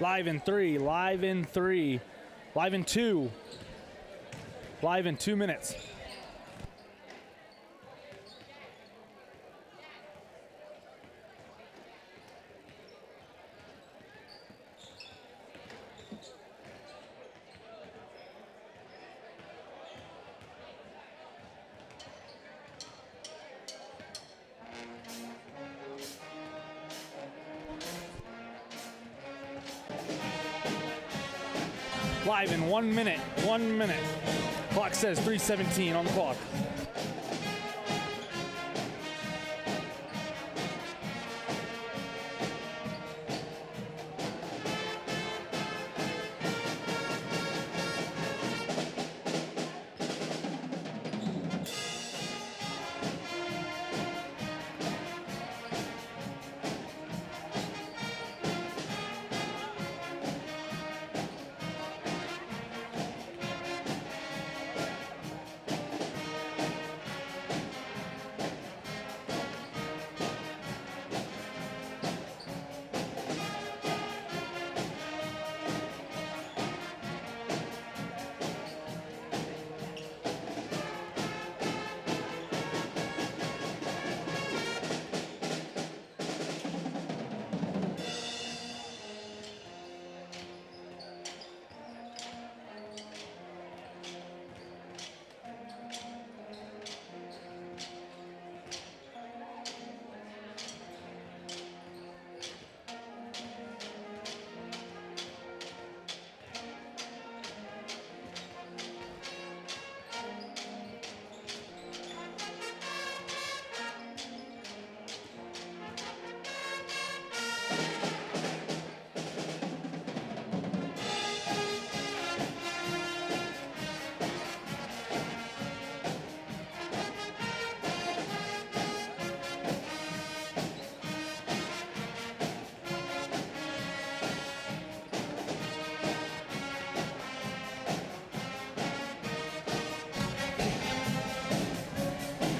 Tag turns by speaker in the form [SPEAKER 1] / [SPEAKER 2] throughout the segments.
[SPEAKER 1] Live in 3, live in 3, live in 2, live in 2 minutes. Live in 1 minute, 1 minute. Clock says 3:17 on the clock.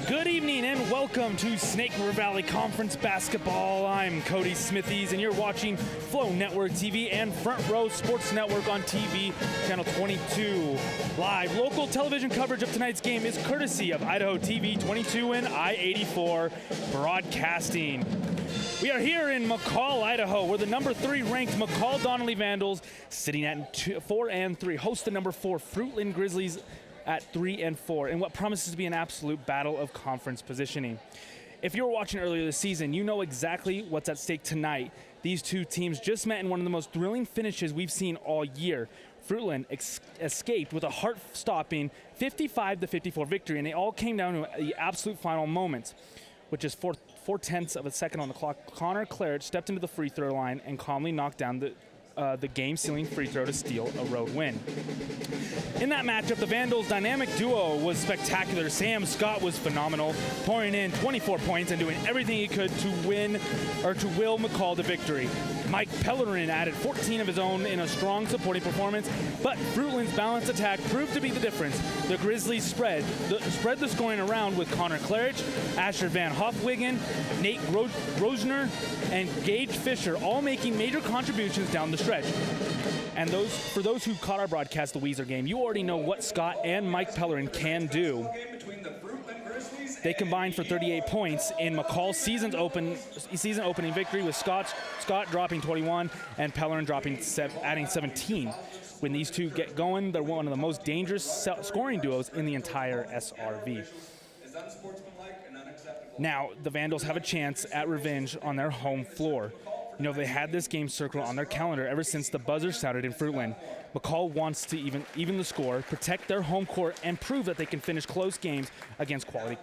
[SPEAKER 1] Good evening and welcome to Snake River Valley Conference Basketball. I'm Cody Smithies and you're watching Flow Network TV and Front Row Sports Network on TV, channel 22. Live local television coverage of tonight's game is courtesy of Idaho TV 22 and I-84 Broadcasting. We are here in McCall, Idaho, where the number 3 ranked McCall Donnelly Vandals, sitting at 4 and 3, host the number 4 Fruitland Grizzlies at 3 and 4, in what promises to be an absolute battle of conference positioning. If you were watching earlier this season, you know exactly what's at stake tonight. These two teams just met in one of the most thrilling finishes we've seen all year. Fruitland escaped with a heart-stopping 55-54 victory, and it all came down to the absolute final moments, which is 4/10 of a second on the clock. Connor Claridge stepped into the free throw line and calmly knocked down the game-sealing free throw to steal a road win. In that matchup, the Vandals' dynamic duo was spectacular. Sam Scott was phenomenal, pouring in 24 points and doing everything he could to will McCall to victory. Mike Pellerin added 14 of his own in a strong supporting performance, but Fruitland's balanced attack proved to be the difference. The Grizzlies spread the scoring around with Connor Claridge, Asher Van Hofwiggen, Nate Rosner, and Gage Fisher all making major contributions down the stretch. And for those who caught our broadcast, the Weiser game, you already know what Scott and Mike Pellerin can do. They combined for 38 points in McCall's season opening victory, with Scott dropping 21 and Pellerin adding 17. When these two get going, they're one of the most dangerous scoring duos in the entire SRV. Now, the Vandals have a chance at revenge on their home floor. You know, they had this game circled on their calendar ever since the buzzer sounded in Fruitland. McCall wants to even the score, protect their home court, and prove that they can finish close games against quality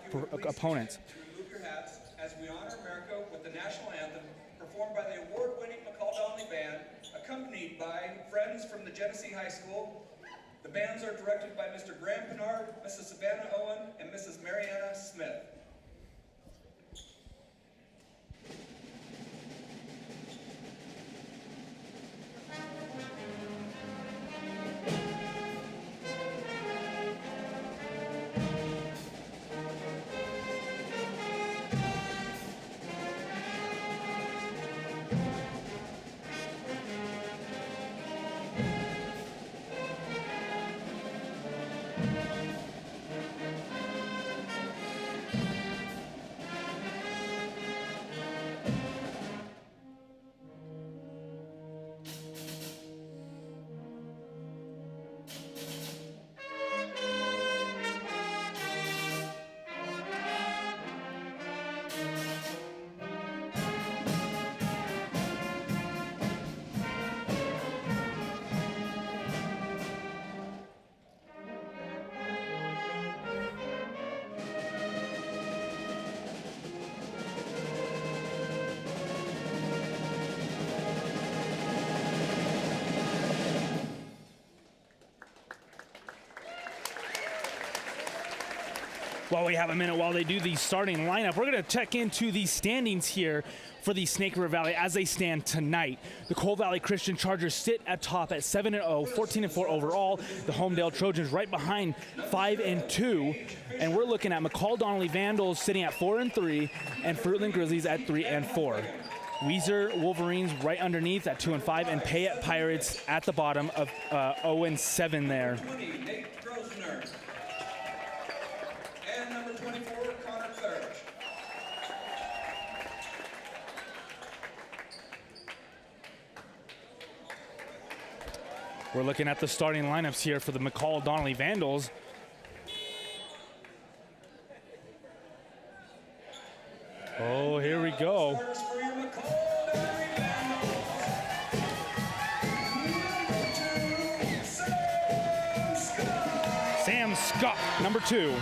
[SPEAKER 1] opponents.
[SPEAKER 2] Remove your hats as we honor America with the national anthem performed by the award-winning McCall Donnelly Band, accompanied by friends from the Genesee High School. The bands are directed by Mr. Graham Pinard, Mrs. Savannah Owen, and Mrs. Mariana Smith.
[SPEAKER 1] While we have a minute while they do the starting lineup, we're going to check into the standings here for the Snake River Valley as they stand tonight. The Coal Valley Christian Chargers sit at top at 7-0, 14-4 overall. The Homedale Trojans right behind 5-2. And we're looking at McCall Donnelly Vandals sitting at 4-3 and Fruitland Grizzlies at 3-4. Weiser Wolverines right underneath at 2-5 and Payette Pirates at the bottom of 0-7 there. We're looking at the starting lineups here for the McCall Donnelly Vandals. Oh, here we go. Sam Scott, number 2.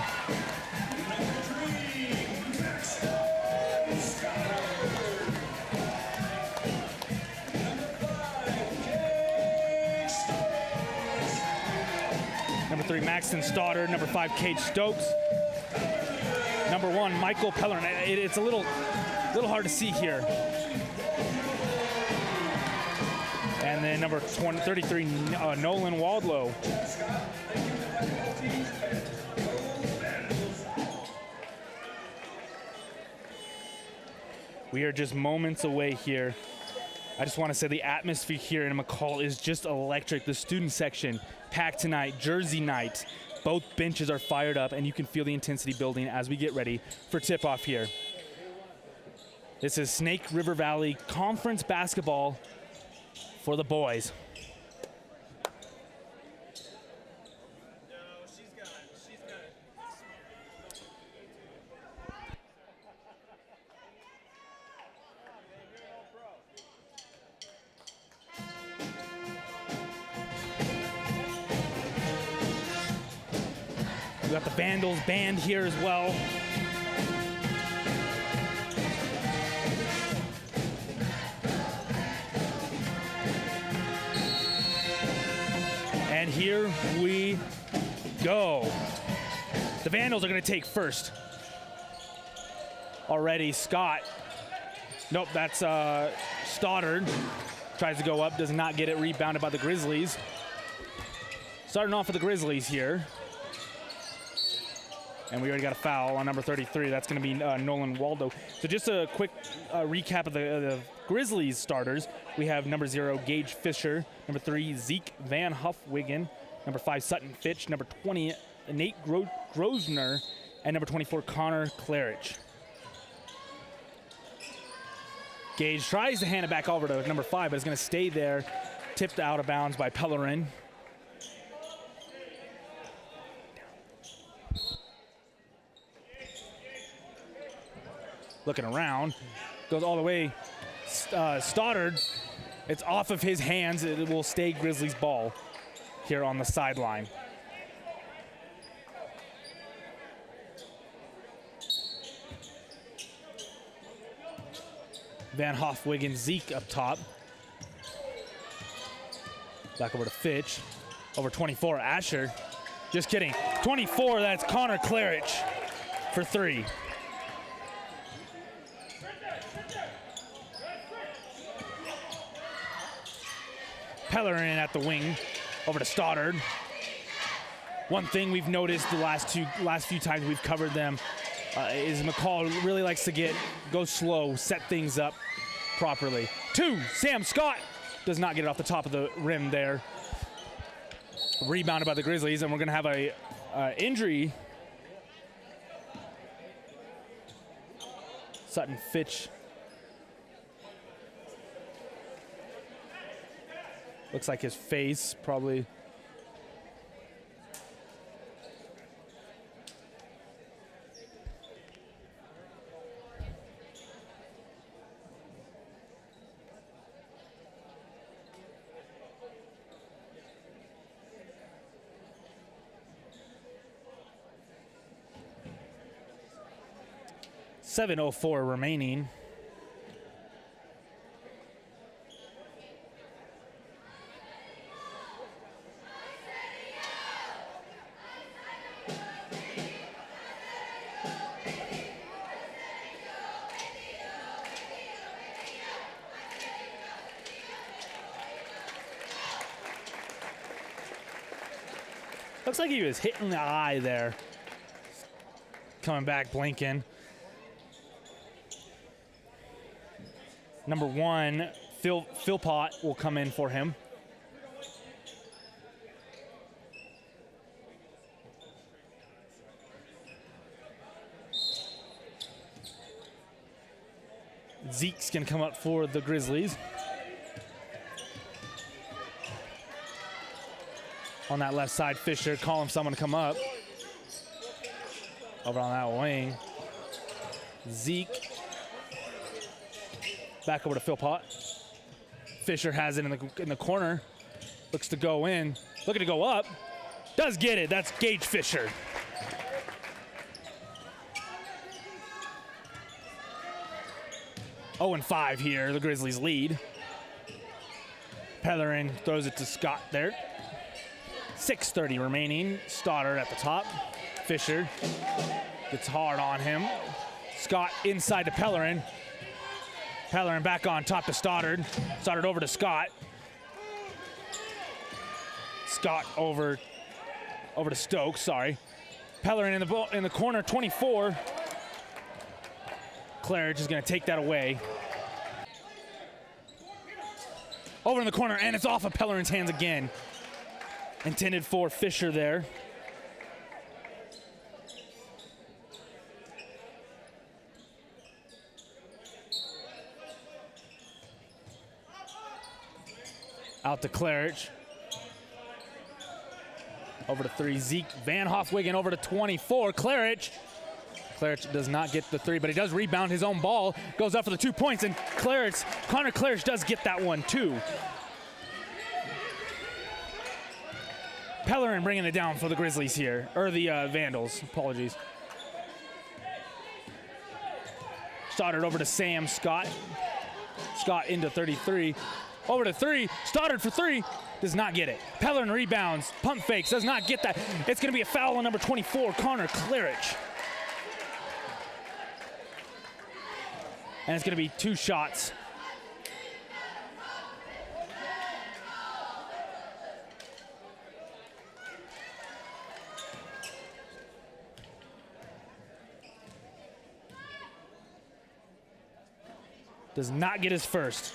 [SPEAKER 1] Number 3, Maxton Stoddard. Number 5, Cage Stokes. Number 1, Michael Pellerin. It's a little hard to see here. And then number 33, Nolan Waldlow. We are just moments away here. I just want to say the atmosphere here in McCall is just electric. The student section packed tonight, Jersey night. Both benches are fired up, and you can feel the intensity building as we get ready for tip-off here. This is Snake River Valley Conference basketball for the boys. We got the Vandals band here as well. And here we go. The Vandals are going to take first. Already, Scott. Nope, that's Stoddard. Tries to go up, does not get it, rebounded by the Grizzlies. Starting off for the Grizzlies here. And we already got a foul on number 33. That's going to be Nolan Waldo. So just a quick recap of the Grizzlies starters. We have number 0, Gage Fisher. Number 3, Zeke Van Huffwigan. Number 5, Sutton Fitch. Number 20, Nate Grosner. And number 24, Connor Claridge. Gage tries to hand it back over to number 5, but it's going to stay there. Tipped out of bounds by Pellerin. Looking around, goes all the way. Stoddard, it's off of his hands. It will stay Grizzlies ball here on the sideline. Van Hoff-Wiggin, Zeke up top. Back over to Fitch. Over 24, Asher. Just kidding. 24, that's Connor Claridge for 3. Pellerin at the wing, over to Stoddard. One thing we've noticed the last few times we've covered them is McCall really likes to go slow, set things up properly. 2, Sam Scott does not get it off the top of the rim there. Rebounded by the Grizzlies, and we're going to have a injury. Sutton Fitch. Looks like his face probably. .704 remaining. Looks like he was hit in the eye there. Coming back, blinking. Number 1, Philpott will come in for him. Zeke's gonna come up for the Grizzlies. On that left side, Fisher calling someone to come up. Over on that wing. Zeke. Back over to Philpott. Fisher has it in the corner. Looks to go in. Looking to go up. Does get it. That's Gage Fisher. Oh, and 5 here. The Grizzlies lead. Pellerin throws it to Scott there. 6:30 remaining. Stoddard at the top. Fisher gets hard on him. Scott inside to Pellerin. Pellerin back on top to Stoddard. Stoddard over to Scott. Scott over to Stokes, sorry. Pellerin in the corner, 24. Claridge is going to take that away. Over in the corner, and it's off of Pellerin's hands again. Intended for Fisher there. Out to Claridge. Over to 3, Zeke. Van Hofwegen over to 24, Claridge. Claridge does not get the 3, but he does rebound his own ball. Goes up for the 2 points, and Connor Claridge does get that one too. Pellerin bringing it down for the Grizzlies here, or the Vandals, apologies. Stoddard over to Sam Scott. Scott into 33. Over to 3, Stoddard for 3, does not get it. Pellerin rebounds, pump fakes, does not get that. It's gonna be a foul on number 24, Connor Claridge. And it's gonna be 2 shots. Does not get his first.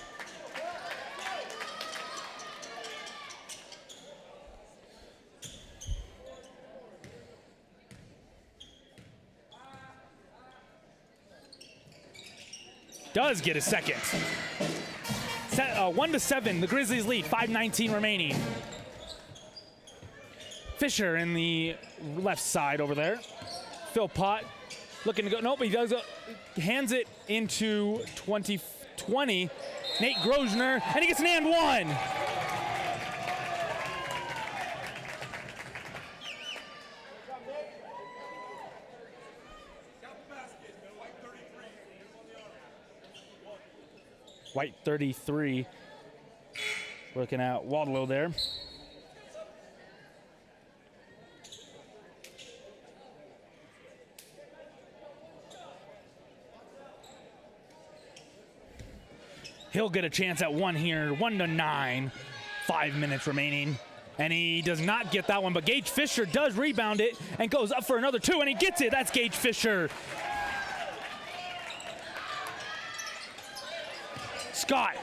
[SPEAKER 1] Does get a second. 1-7, the Grizzlies lead, 5:19 remaining. Fisher in the left side over there. Philpott looking to go, nope, he does, hands it into 2020. Nate Grosvenor, and he gets an and 1. White 33. Looking at Waldlow there. He'll get a chance at 1 here, 1-9, 5 minutes remaining. And he does not get that one, but Gage Fisher does rebound it and goes up for another 2, and he gets it. That's Gage Fisher. Scott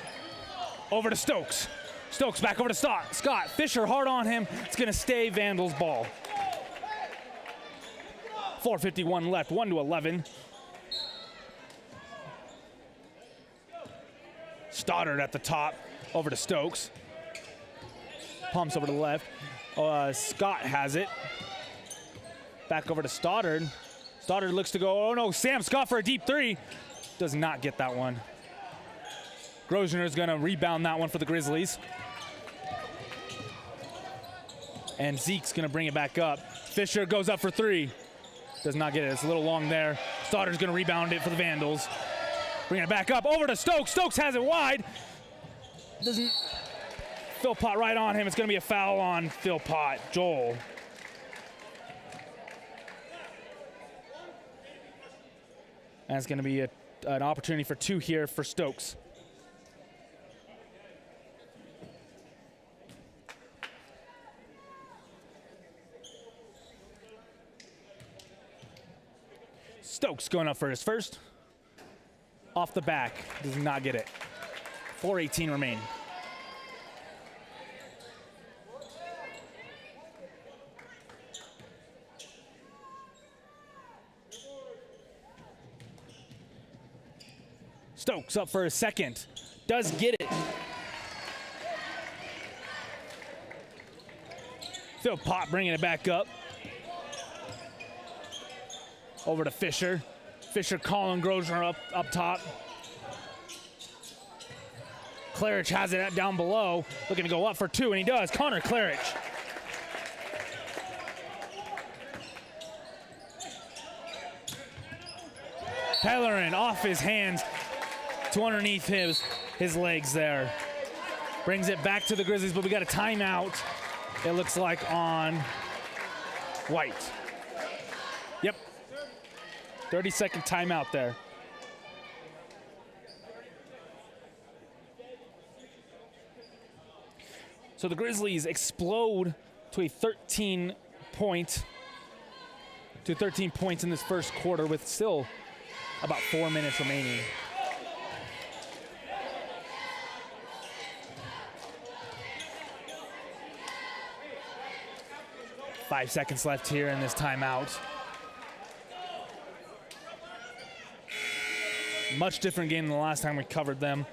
[SPEAKER 1] over to Stokes. Stokes back over to Scott. Fisher hard on him. It's going to stay Vandals' ball. 4:51 left, 1-11. Stoddard at the top, over to Stokes. Pumps over to the left. Scott has it. Back over to Stoddard. Stoddard looks to go, oh no, Sam Scott for a deep 3. Does not get that one. Grosvenor is going to rebound that one for the Grizzlies. And Zeke's going to bring it back up. Fisher goes up for 3. Does not get it. It's a little long there. Stoddard's going to rebound it for the Vandals. Bringing it back up. Over to Stokes. Stokes has it wide. Doesn't. Philpott right on him. It's going to be a foul on Philpott. Joel. And it's going to be an opportunity for 2 here for Stokes. Stokes going up for his first. Off the back, does not get it. 4:18 remaining. Stokes up for his second. Does get it. Philpott bringing it back up. Over to Fisher. Fisher calling Grosvenor up top. Claridge has it down below. Looking to go up for two, and he does. Connor Claridge. Pellerin off his hands to underneath his legs there. Brings it back to the Grizzlies, but we got a timeout, it looks like, on White. Yep. 30-second timeout there. So the Grizzlies explode to a 13 points in this first quarter with still about 4 minutes remaining. Five seconds left here in this timeout. Much different game than the last time we covered them.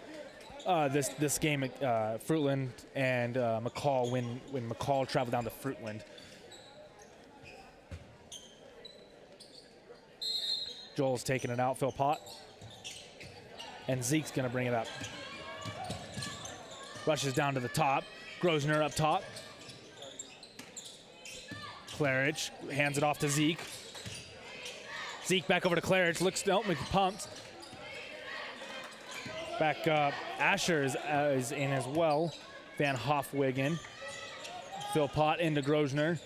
[SPEAKER 1] This game, Fruitland and McCall, when McCall traveled down to Fruitland. Joel's taking it out, Philpott. And Zeke's gonna bring it up. Rushes down to the top. Grosvenor up top. Claridge hands it off to Zeke. Zeke back over to Claridge. Looks, nope, pumped. Back up. Asher is in as well. Van Hofwegen. Philpott into Grosvenor.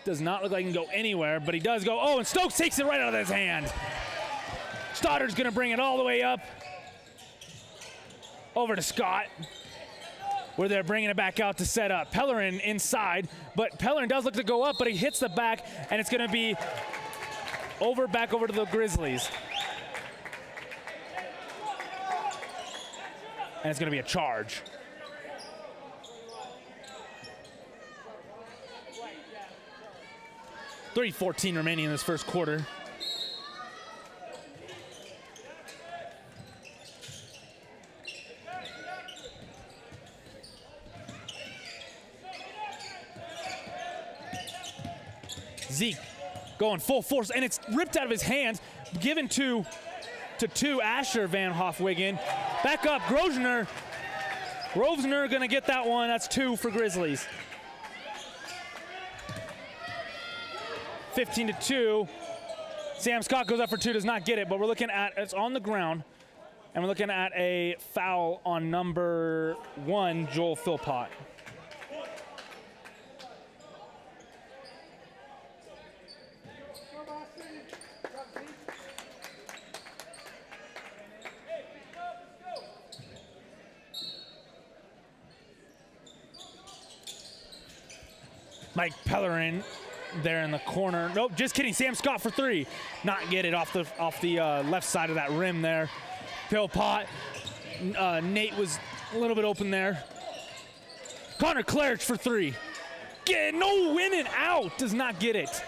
[SPEAKER 1] Does not look like he can go anywhere, but he does go. Oh, and Stokes takes it right out of his hand. Stoddard's going to bring it all the way up. Over to Scott, where they're bringing it back out to set up. Pellerin inside, but Pellerin does look to go up, but he hits the back, and it's going to be back over to the Grizzlies. And it's going to be a charge. .3:14 remaining in this first quarter. Zeke going full force, and it's ripped out of his hands, given to Asher Van Hofwegen. Back up, Grosvenor. Grosvenor gonna get that one. That's two for Grizzlies. 15-2. Sam Scott goes up for two, does not get it, but we're looking at, it's on the ground, and we're looking at a foul on number 1, Joel Philpott. Mike Pellerin there in the corner. Nope, just kidding. Sam Scott for three. Not get it off the left side of that rim there. Philpott. Nate was a little bit open there. Connor Claridge for three. No winning out. Does not get it.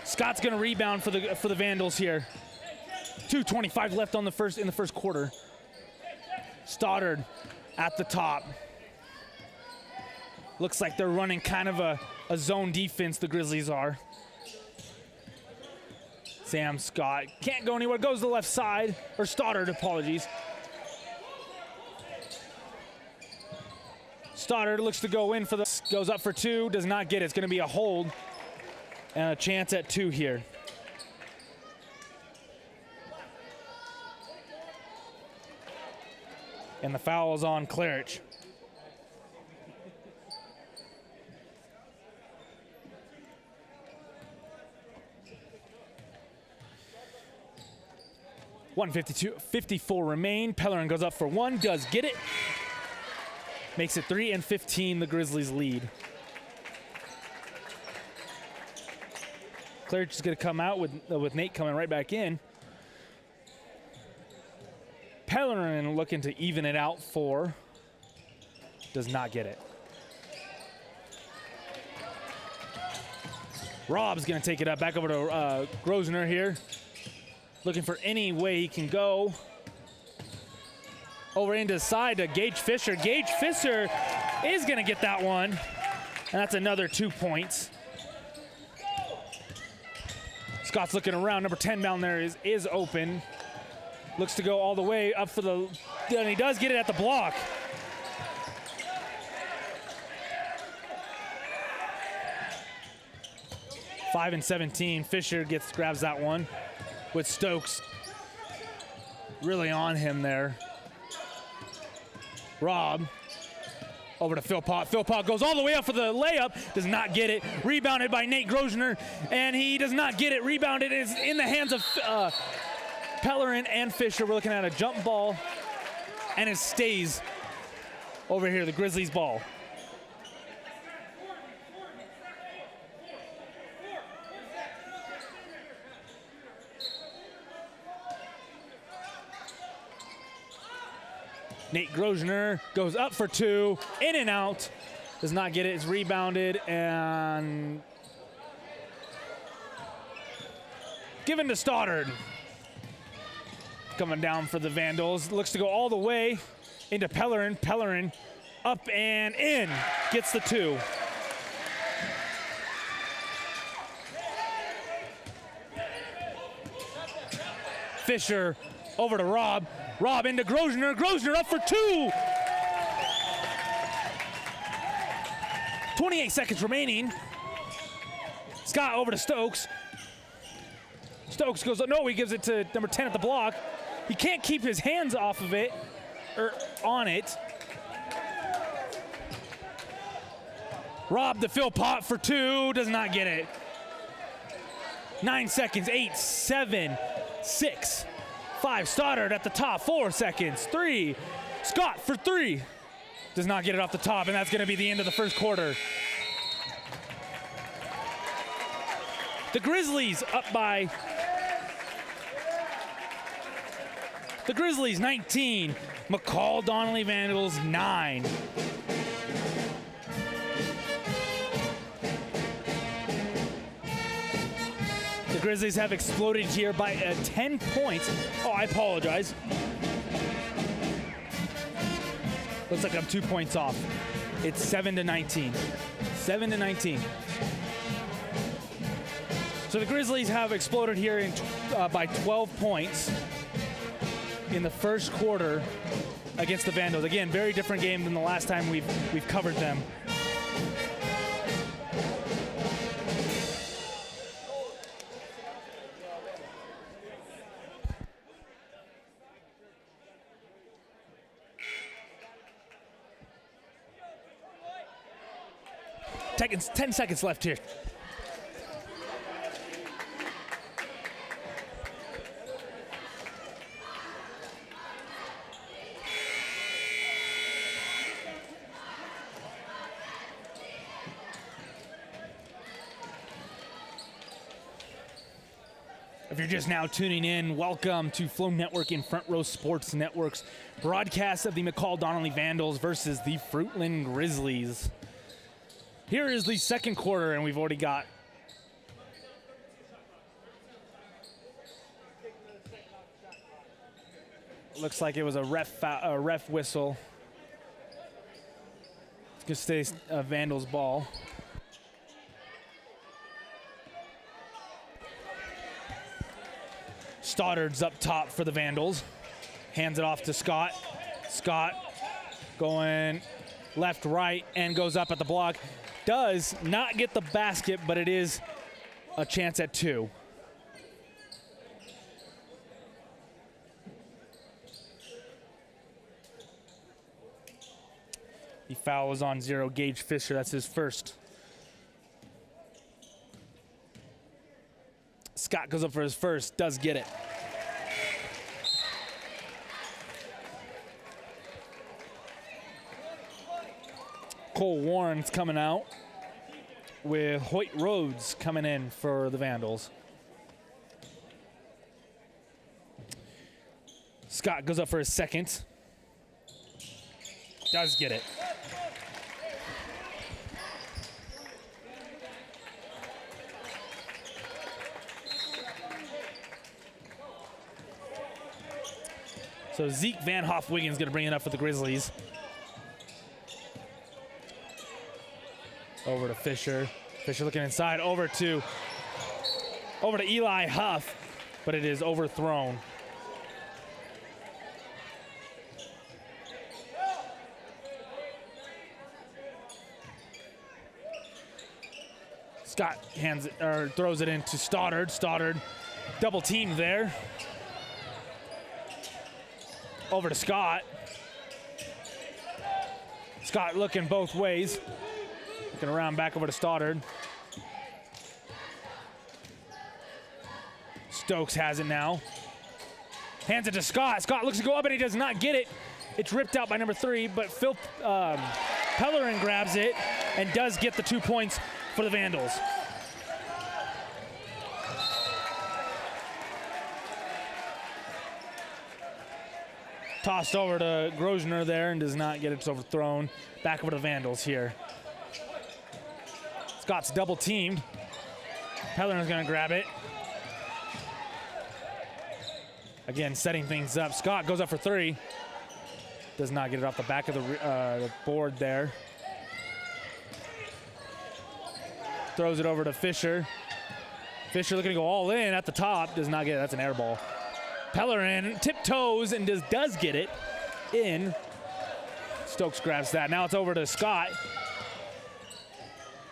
[SPEAKER 1] Scott's gonna rebound for the Vandals here. 2:25 left in the first quarter. Stoddard at the top. Looks like they're running kind of a zone defense, the Grizzlies are. Sam Scott can't go anywhere, goes to the left side, or Stoddard, apologies. Stoddard looks to go in for goes up for two, does not get it. It's gonna be a hold and a chance at two here. And the foul is on Claridge. .54 remain. Pellerin goes up for one, does get it. Makes it 3-15, the Grizzlies lead. Clearage is going to come out with Nate coming right back in. Pellerin looking to even it out for. Does not get it. Rob's going to take it up. Back over to Grosner here. Looking for any way he can go. Over into the side to Gage Fisher. Gage Fisher is going to get that one. And that's another 2 points. Scott's looking around. Number 10 down there is open. Looks to go all the way up for the, and he does get it at the block. Five and 17. Fisher grabs that one with Stokes really on him there. Rob over to Philpott. Philpott goes all the way up for the layup. Does not get it. Rebounded by Nate Grosner, and he does not get it. Rebounded is in the hands of Pellerin and Fisher. We're looking at a jump ball, and it stays over here, the Grizzlies ball. Nate Grosner goes up for two, in and out. Does not get it, it's rebounded and given to Stoddard. Coming down for the Vandals, looks to go all the way into Pellerin. Pellerin up and in, gets the two. Fisher over to Rob. Rob into Grosner. Grosner up for two. 28 seconds remaining. Scott over to Stokes. Stokes goes, no, he gives it to number 10 at the block. He can't keep his hands off of it, or on it. Rob the Philpott for two, does not get it. 9 seconds, 8, 7, 6, 5, Stoddard at the top, 4 seconds, 3, Scott for three. Does not get it off the top, and that's gonna be the end of the first quarter. The Grizzlies up by, the Grizzlies 19, McCall Donnelly Vandals 9. The Grizzlies have exploded here by 10 points. Oh, I apologize. Looks like I'm 2 points off. It's 7-19. 7-19. So the Grizzlies have exploded here by 12 points in the first quarter against the Vandals. Again, very different game than the last time we've covered them. Seconds, 10 seconds left here. If you're just now tuning in, welcome to Flow Network and Front Row Sports Network's broadcast of the McCall Donnelly Vandals versus the Fruitland Grizzlies. Here is the second quarter, and we've already got looks like it was a ref whistle. It's gonna stay Vandals ball. Stoddard's up top for the Vandals. Hands it off to Scott. Scott going left, right, and goes up at the block. Does not get the basket, but it is a chance at two. The foul is on 0. Gage Fisher, that's his first. Scott goes up for his first, does get it. Cole Warren's coming out. with Hoyt Rhodes coming in for the Vandals. Scott goes up for his second. Does get it. So Zeke Van Hoff-Wiggins going to bring it up for the Grizzlies. Over to Fisher. Fisher looking inside. Over to Eli Huff, but it is overthrown. Scott throws it into Stoddard. Stoddard double teamed there. Over to Scott. Scott looking both ways. Looking around back over to Stoddard. Stokes has it now. Hands it to Scott. Scott looks to go up and he does not get it. It's ripped out by number 3, but Phil Pellerin grabs it and does get the 2 points for the Vandals. Tossed over to Grosvenor there and does not get it. It's overthrown. Back over to the Vandals here. Scott's double teamed. Pellerin's going to grab it. Again, setting things up. Scott goes up for 3. Does not get it off the back of the board there. Throws it over to Fisher. Fisher looking to go all in at the top. Does not get it. That's an air ball. Pellerin tiptoes and does get it in. Stokes grabs that. Now it's over to Scott.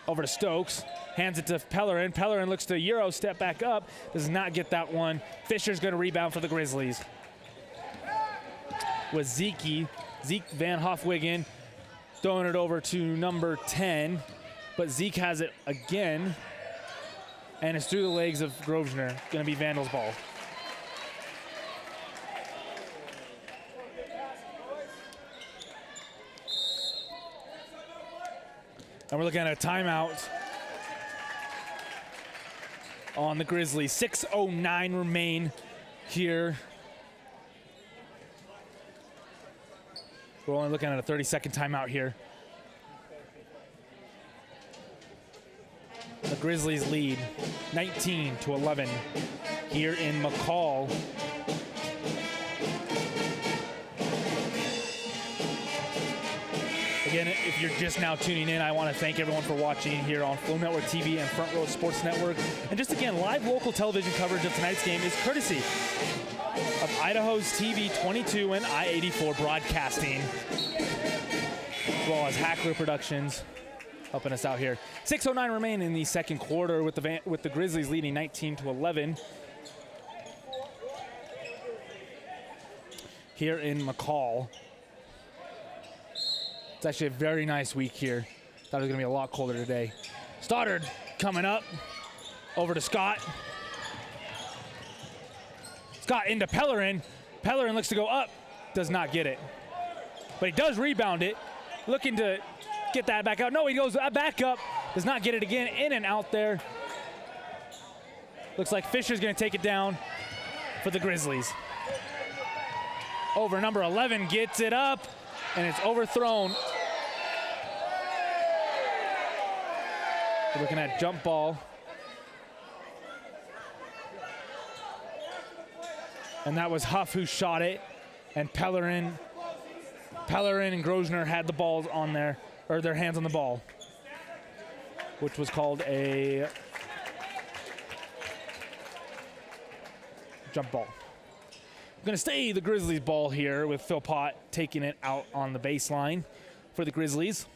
[SPEAKER 1] Over to Stokes. Hands it to Pellerin. Pellerin looks to Euro step back up. Does not get that one. Fisher's going to rebound for the Grizzlies. With Zeke Van Hoff-Wiggin throwing it over to number 10. But Zeke has it again. And it's through the legs of Grosvenor. Going to be Vandals' ball. And we're looking at a timeout on the Grizzlies. 6:09 remain here. We're only looking at a 30-second timeout here. The Grizzlies lead 19-11 here in McCall. Again, if you're just now tuning in, I want to thank everyone for watching here on Flow Network TV and Front Row Sports Network. And just again, live local television coverage of tonight's game is courtesy of Idaho's TV 22 and I-84 Broadcasting, as well as Hackler Productions helping us out here. 6:09 remain in the second quarter with the Grizzlies leading 19-11 here in McCall. It's actually a very nice week here. Thought it was going to be a lot colder today. Stoddard coming up. Over to Scott. Scott into Pellerin. Pellerin looks to go up. Does not get it. But he does rebound it. Looking to get that back out. No, he goes back up. Does not get it again. In and out there. Looks like Fisher's going to take it down for the Grizzlies. Over number 11 gets it up. And it's overthrown. We're looking at jump ball. And that was Huff who shot it. And Pellerin and Grosvenor had the balls on there, or their hands on the ball, which was called a jump ball. Going to stay the Grizzlies ball here with Phil Pott taking it out on the baseline for the Grizzlies.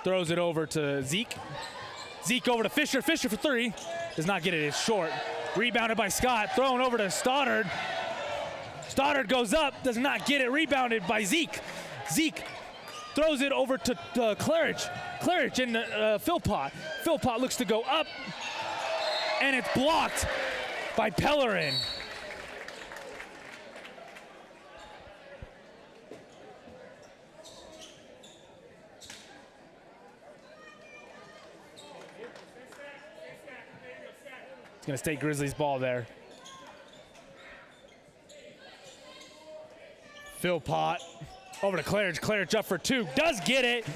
[SPEAKER 1] Throws it over to Zeke. Zeke over to Fisher. Fisher for 3. Does not get it. It's short. Rebounded by Scott. Thrown over to Stoddard. Stoddard goes up. Does not get it. Rebounded by Zeke. Zeke throws it over to Claridge. Claridge and Phil Pott. Phil Pott looks to go up. And it's blocked by Pellerin. It's going to stay Grizzlies ball there. Philpott over to Claridge. Claridge up for two. Does get it.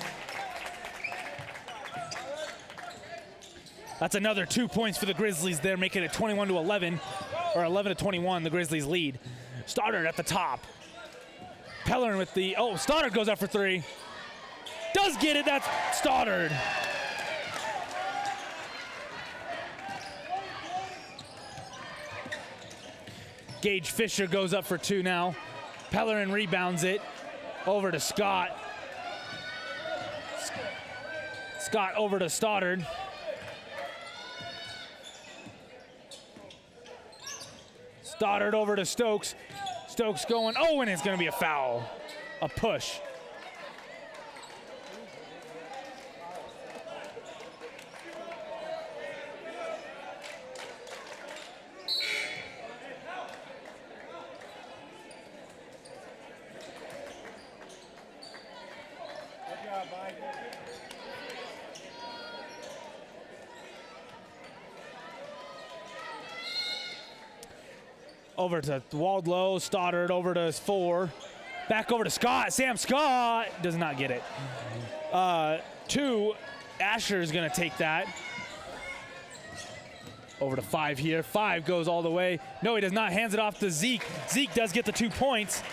[SPEAKER 1] That's another 2 points for the Grizzlies there, making it 21-11, or 11-21, the Grizzlies lead. Stoddard at the top. Pellerin with the, oh, Stoddard goes up for three. Does get it, that's Stoddard. Gage Fisher goes up for two now. Pellerin rebounds it over to Scott. Scott over to Stoddard. Stoddard over to Stokes. Stokes going, oh, and it's going to be a foul. A push. Over to Waldlow, Stoddard over to 4. Back over to Scott. Sam Scott does not get it. 2, Asher is going to take that. Over to 5 here. 5 goes all the way. No, he does not. Hands it off to Zeke. Zeke does get the 2 points.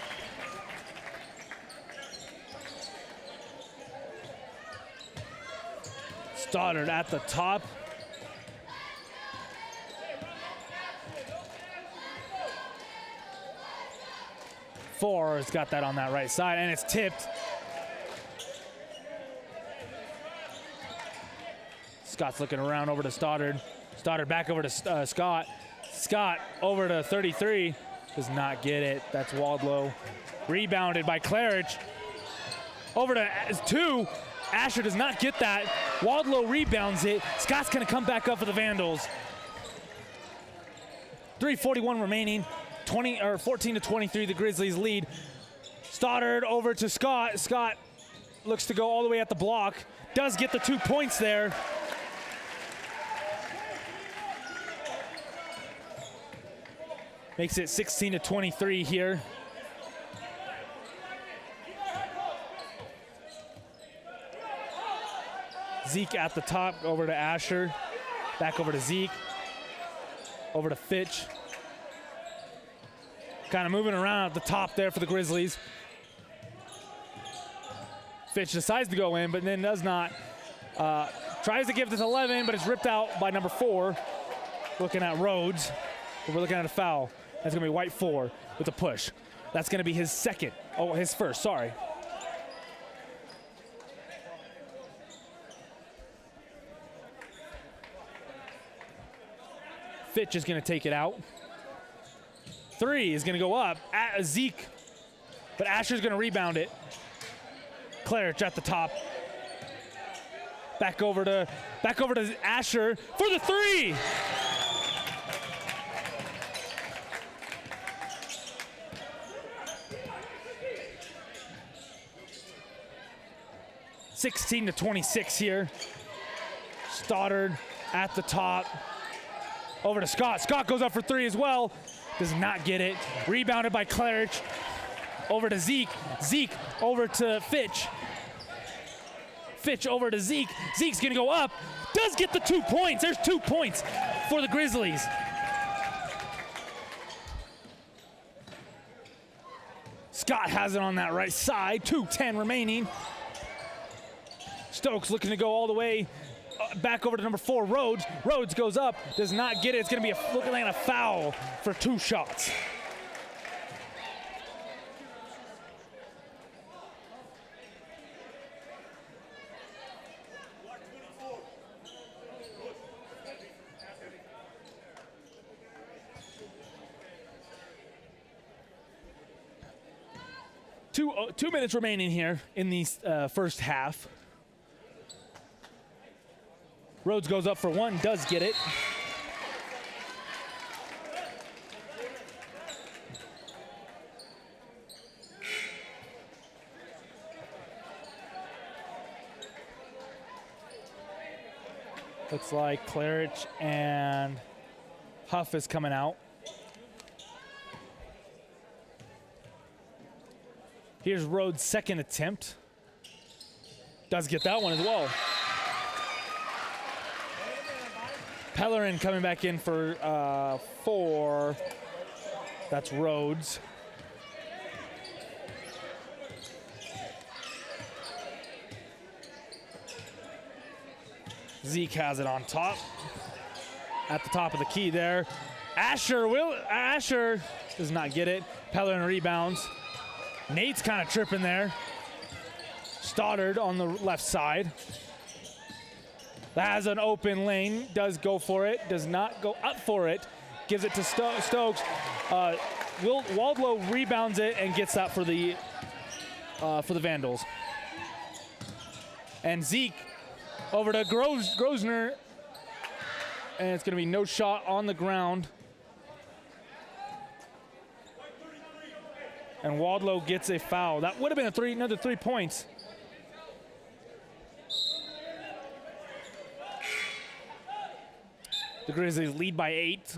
[SPEAKER 1] Stoddard at the top. Four has got that on that right side, and it's tipped. Scott's looking around over to Stoddard. Stoddard back over to Scott. Scott over to 33. Does not get it. That's Waldlow. Rebounded by Claridge. Over to 2. Asher does not get that. Waldlow rebounds it. Scott's going to come back up for the Vandals. 3:41 remaining. 14-23, the Grizzlies lead. Stoddard over to Scott. Scott looks to go all the way at the block. Does get the 2 points there. Makes it 16-23 here. Zeke at the top, over to Asher. Back over to Zeke. Over to Fitch. Kind of moving around at the top there for the Grizzlies. Fitch decides to go in, but then does not. Tries to give this 11, but it's ripped out by number 4. Looking at Rhodes. We're looking at a foul. That's going to be White 4 with a push. That's going to be his second. Oh, his first, sorry. Fitch is going to take it out. 3 is going to go up at Zeke, but Asher's going to rebound it. Claridge at the top. Back over to Asher for the 3. (16-26) here. Stoddard at the top. Over to Scott. Scott goes up for 3 as well. Does not get it. Rebounded by Claridge. Over to Zeke. Zeke over to Fitch. Fitch over to Zeke. Zeke's going to go up. Does get the 2 points. There's 2 points for the Grizzlies. Scott has it on that right side. 2:10 remaining. Stokes looking to go all the way back over to number 4, Rhodes. Rhodes goes up, does not get it. It's going to be looking like a foul for 2 shots. Two minutes remaining here in the first half. Rhodes goes up for 1, does get it. Looks like Claridge and Huff is coming out. Here's Rhodes' second attempt. Does get that one as well. Pellerin coming back in for 4. That's Rhodes. Zeke has it on top. At the top of the key there. Asher does not get it. Pellerin rebounds. Nate's kind of tripping there. Stoddard on the left side. That has an open lane. Does go for it. Does not go up for it. Gives it to Stokes. Waldlow rebounds it and gets that for the Vandals. And Zeke over to Grosner. And it's going to be no shot on the ground. And Waldlow gets a foul. That would have been another 3 points. The Grizzlies lead by 8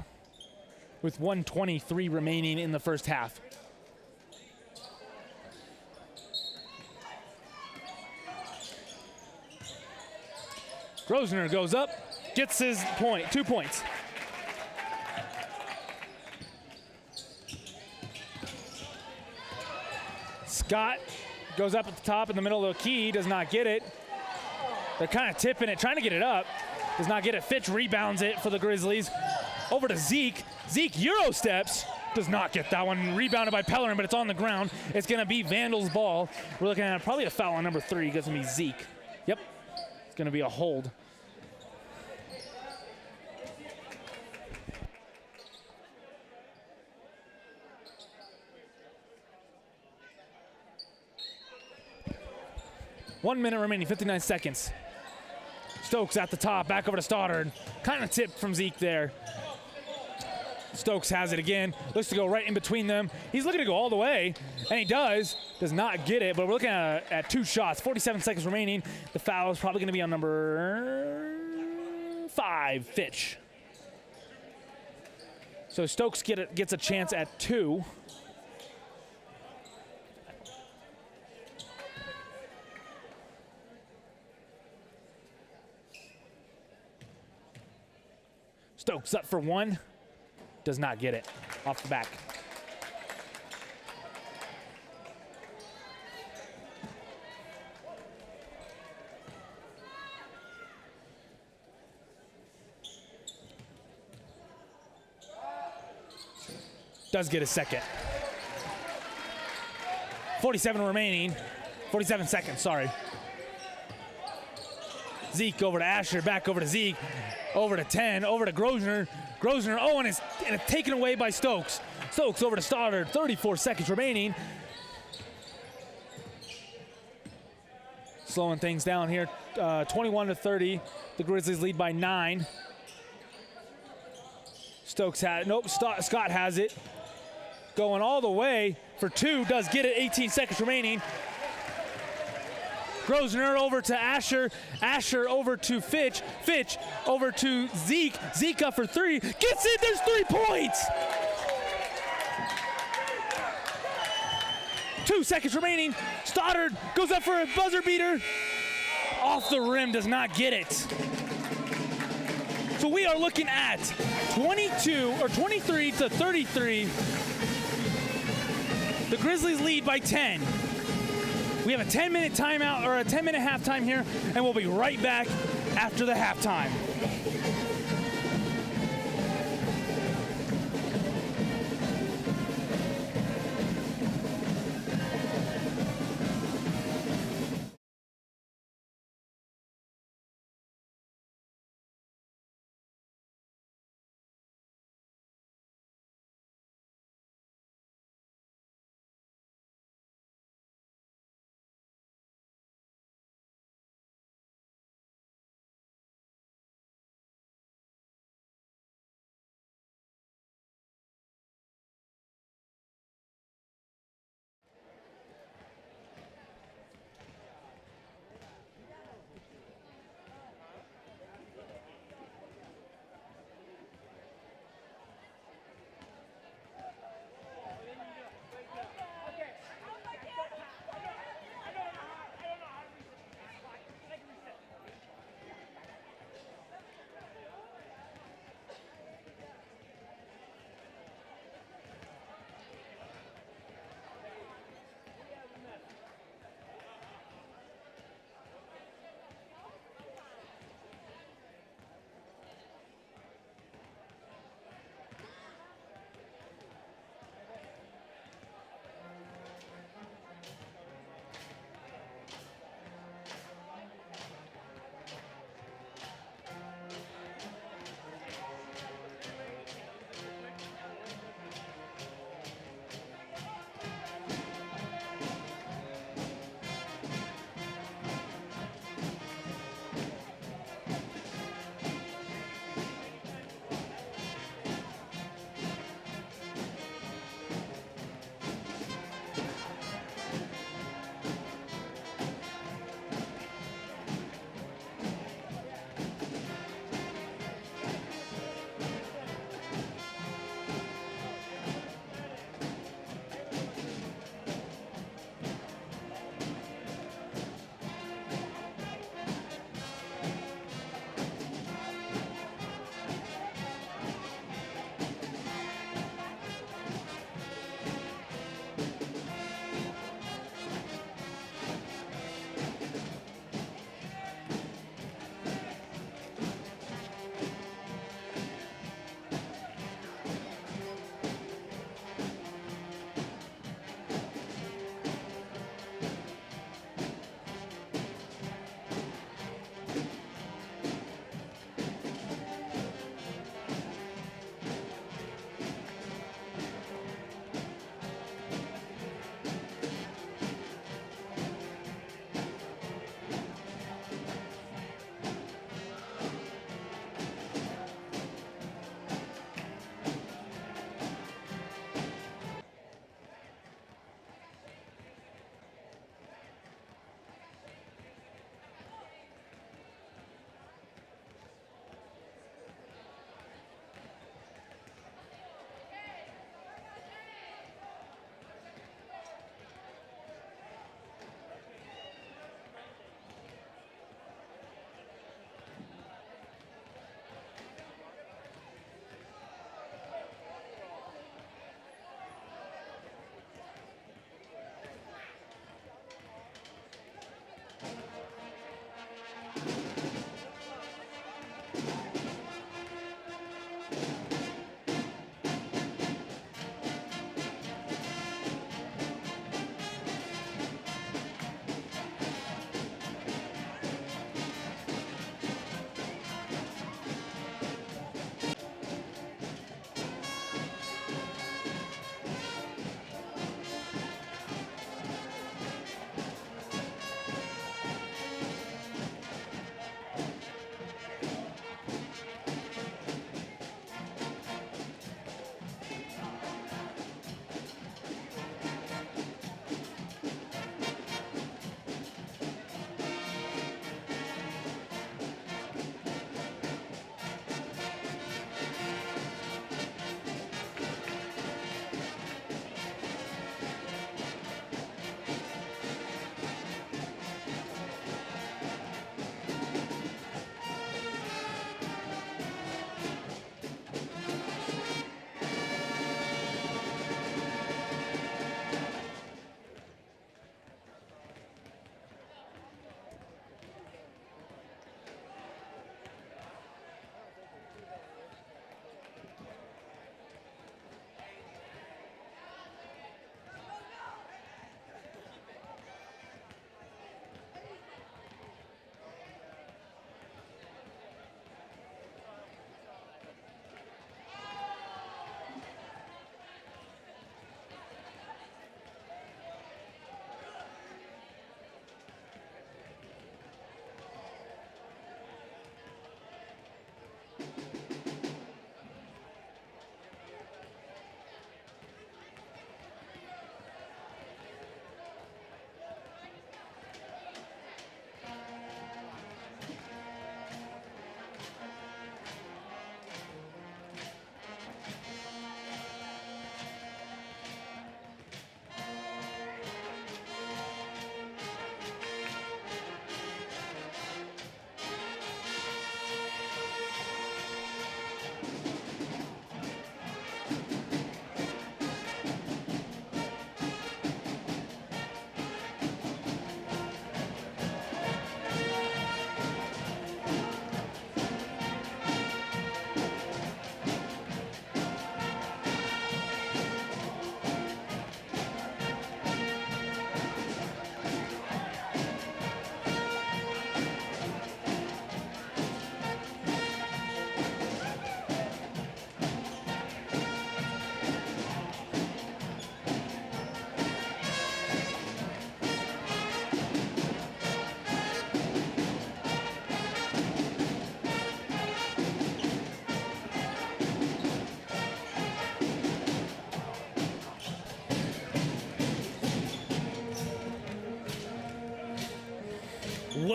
[SPEAKER 1] with 1:23 remaining in the first half. Grosner goes up, gets his point, 2 points. Scott goes up at the top in the middle of the key, does not get it. They're kind of tipping it, trying to get it up. Does not get it. Fitch rebounds it for the Grizzlies. Over to Zeke. Zeke Euro steps. Does not get that one. Rebounded by Pellerin, but it's on the ground. It's going to be Vandals' ball. We're looking at probably a foul on number 3. It's going to be Zeke. Yep. It's going to be a hold. One minute remaining, 59 seconds. Stokes at the top, back over to Stoddard. Kind of tipped from Zeke there. Stokes has it again. Looks to go right in between them. He's looking to go all the way, and he does. Does not get it, but we're looking at 2 shots. 47 seconds remaining. The foul is probably going to be on number 5, Fitch. So Stokes gets a chance at 2. Stokes up for 1. Does not get it off the back. Does get a second. 47 remaining. 47 seconds, sorry. Zeke over to Asher, back over to Zeke. Over to 10, over to Grosner. Grosner, and it's taken away by Stokes. Stokes over to Stoddard, 34 seconds remaining. Slowing things down here, 21-30. The Grizzlies lead by 9. Stokes has, nope, Scott has it. Going all the way for 2, does get it, 18 seconds remaining. Grosner over to Asher. Asher over to Fitch. Fitch over to Zeke. Zeke up for 3. Gets it. There's 3 points. 2 seconds remaining. Stoddard goes up for a buzzer beater. Off the rim. Does not get it. So we are looking at 23-33. The Grizzlies lead by 10. We have a 10-minute timeout, or a 10-minute halftime here, and we'll be right back after the halftime.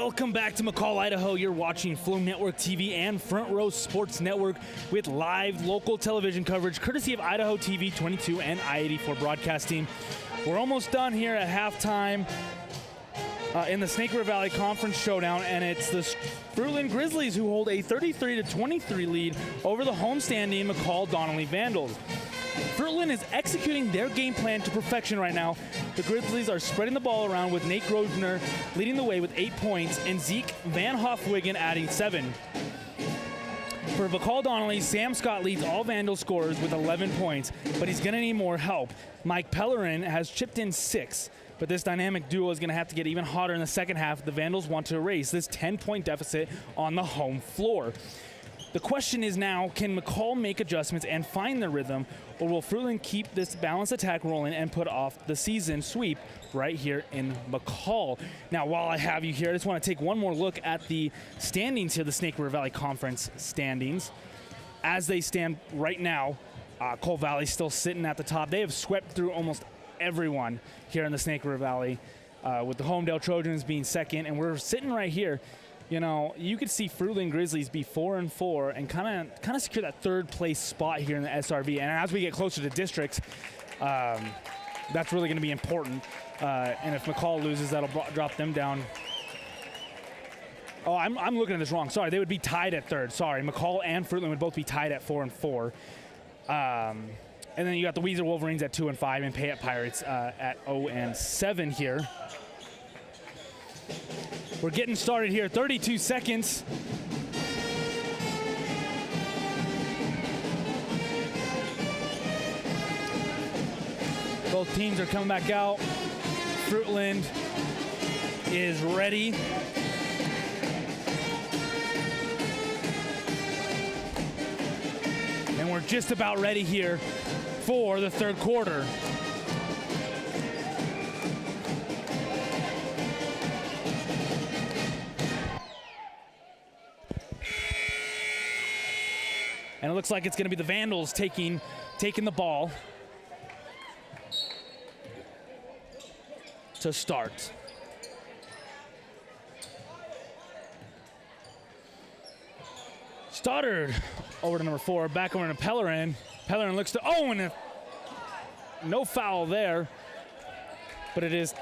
[SPEAKER 1] welcome back to McCall, Idaho. You're watching Flow Network TV and Front Row Sports Network with live local television coverage courtesy of Idaho TV 22 and I-84 Broadcasting. We're almost done here at halftime in the Snake River Valley Conference Showdown, and it's the Fruitland Grizzlies who hold a 33-23 lead over the homestanding McCall Donnelly Vandals. Fruitland is executing their game plan to perfection right now. The Grizzlies are spreading the ball around with Nate Grosvenor leading the way with 8 points and Zeke Van Hoffwiggen adding 7. For McCall Donnelly, Sam Scott leads all Vandal scorers with 11 points, but he's going to need more help. Mike Pellerin has chipped in 6, but this dynamic duo is going to have to get even hotter in the second half if the Vandals want to erase this 10-point deficit on the home floor. The question is now, can McCall make adjustments and find the rhythm, or will Fruitland keep this balanced attack rolling and put off the season sweep right here in McCall? Now, while I have you here, I just want to take one more look at the standings here, the Snake River Valley Conference standings. As they stand right now, Coal Valley's still sitting at the top. They have swept through almost everyone here in the Snake River Valley, with the Homedale Trojans being second, and we're sitting right here. You know, you could see Fruitland Grizzlies be 4-4 and kind of secure that third place spot here in the SRV. And as we get closer to districts, that's really going to be important. And if McCall loses, that'll drop them down. Oh, I'm looking at this wrong. Sorry, they would be tied at third. Sorry, McCall and Fruitland would both be tied at 4-4. And then you got the Weiser Wolverines at 2-5 and Payette Pirates at 0-7 here. We're getting started here, 32 seconds. Both teams are coming back out. Fruitland is ready. And we're just about ready here for the third quarter. And it looks like it's going to be the Vandals taking the ball to start. Stoddard over to number 4, back over to Pellerin. Pellerin looks to, and no foul there, but it is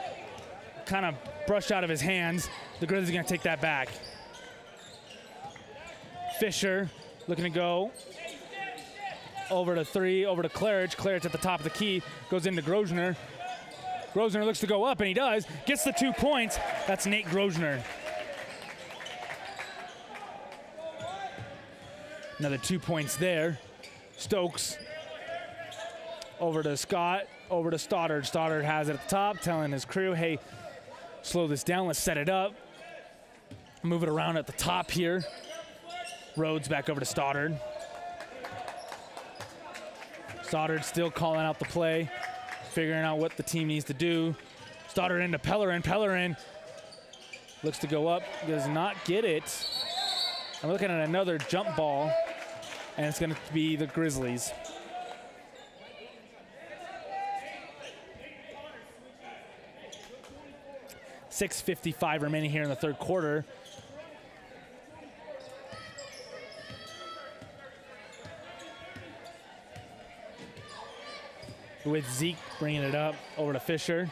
[SPEAKER 1] kind of brushed out of his hands. The Grizzlies are going to take that back. Fisher looking to go over to 3, over to Claridge. Claridge at the top of the key, goes into Grosvenor. Grosvenor looks to go up, and he does. Gets the 2 points. That's Nate Grosvenor. Another 2 points there. Stokes over to Scott, over to Stoddard. Stoddard has it at the top, telling his crew, hey, slow this down, let's set it up. Move it around at the top here. Rhodes back over to Stoddard. Stoddard still calling out the play, figuring out what the team needs to do. Stoddard into Pellerin. Pellerin looks to go up, does not get it. I'm looking at another jump ball, and it's going to be the Grizzlies. .6:55 remaining here in the third quarter. With Zeke bringing it up over to Fisher.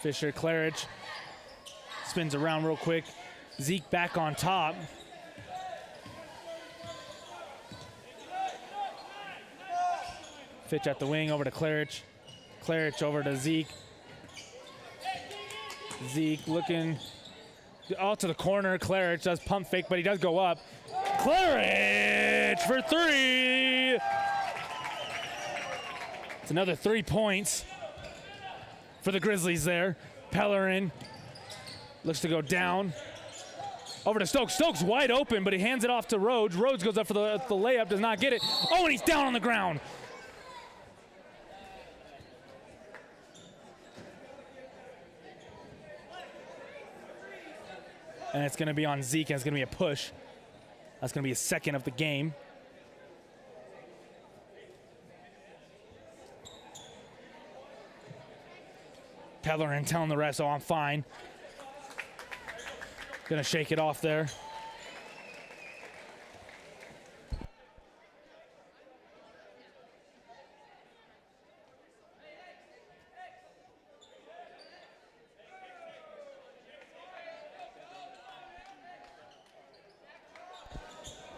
[SPEAKER 1] Fisher, Claridge spins around real quick. Zeke back on top. Fitch at the wing over to Claridge. Claridge over to Zeke. Zeke looking out to the corner. Claridge does pump fake, but he does go up. Claridge for 3. It's another 3 points for the Grizzlies there. Pellerin looks to go down. Over to Stokes. Stokes wide open, but he hands it off to Rhodes. Rhodes goes up for the layup, does not get it. Oh, and he's down on the ground. And it's going to be on Zeke, and it's going to be a push. That's going to be a second of the game. Pellerin telling the rest, oh, I'm fine. Gonna shake it off there.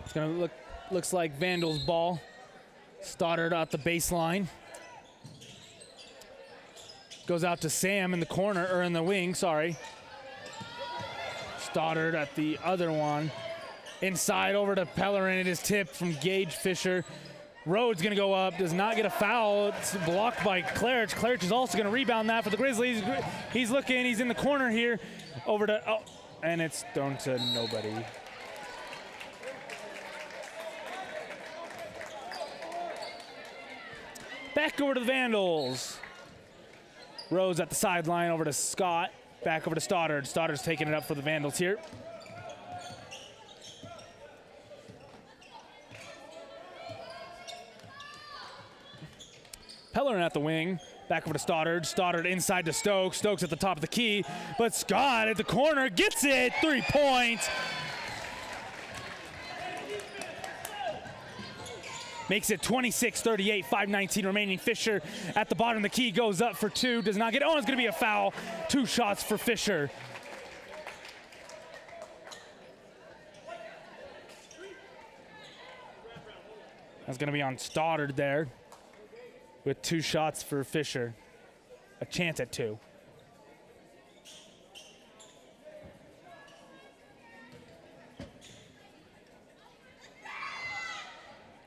[SPEAKER 1] It's gonna looks like Vandals ball. Stoddard at the baseline. Goes out to Sam in the corner, or in the wing, sorry. Stoddard at the other one. Inside over to Pellerin. It is tipped from Gage Fisher. Rhodes gonna go up, does not get a foul. It's blocked by Clarich. Clarich is also gonna rebound that for the Grizzlies. He's looking, he's in the corner here. Over to, oh, and it's thrown to nobody. Back over to the Vandals. Rhodes at the sideline, over to Scott. Back over to Stoddard. Stoddard's taking it up for the Vandals here. Pellerin at the wing. Back over to Stoddard. Stoddard inside to Stokes. Stokes at the top of the key. But Scott at the corner gets it. 3 points. Makes it 26-38, 5:19 remaining. Fisher at the bottom of the key, goes up for two, does not get, oh, it's gonna be a foul. 2 shots for Fisher. That's gonna be on Stoddard there with 2 shots for Fisher. A chance at 2.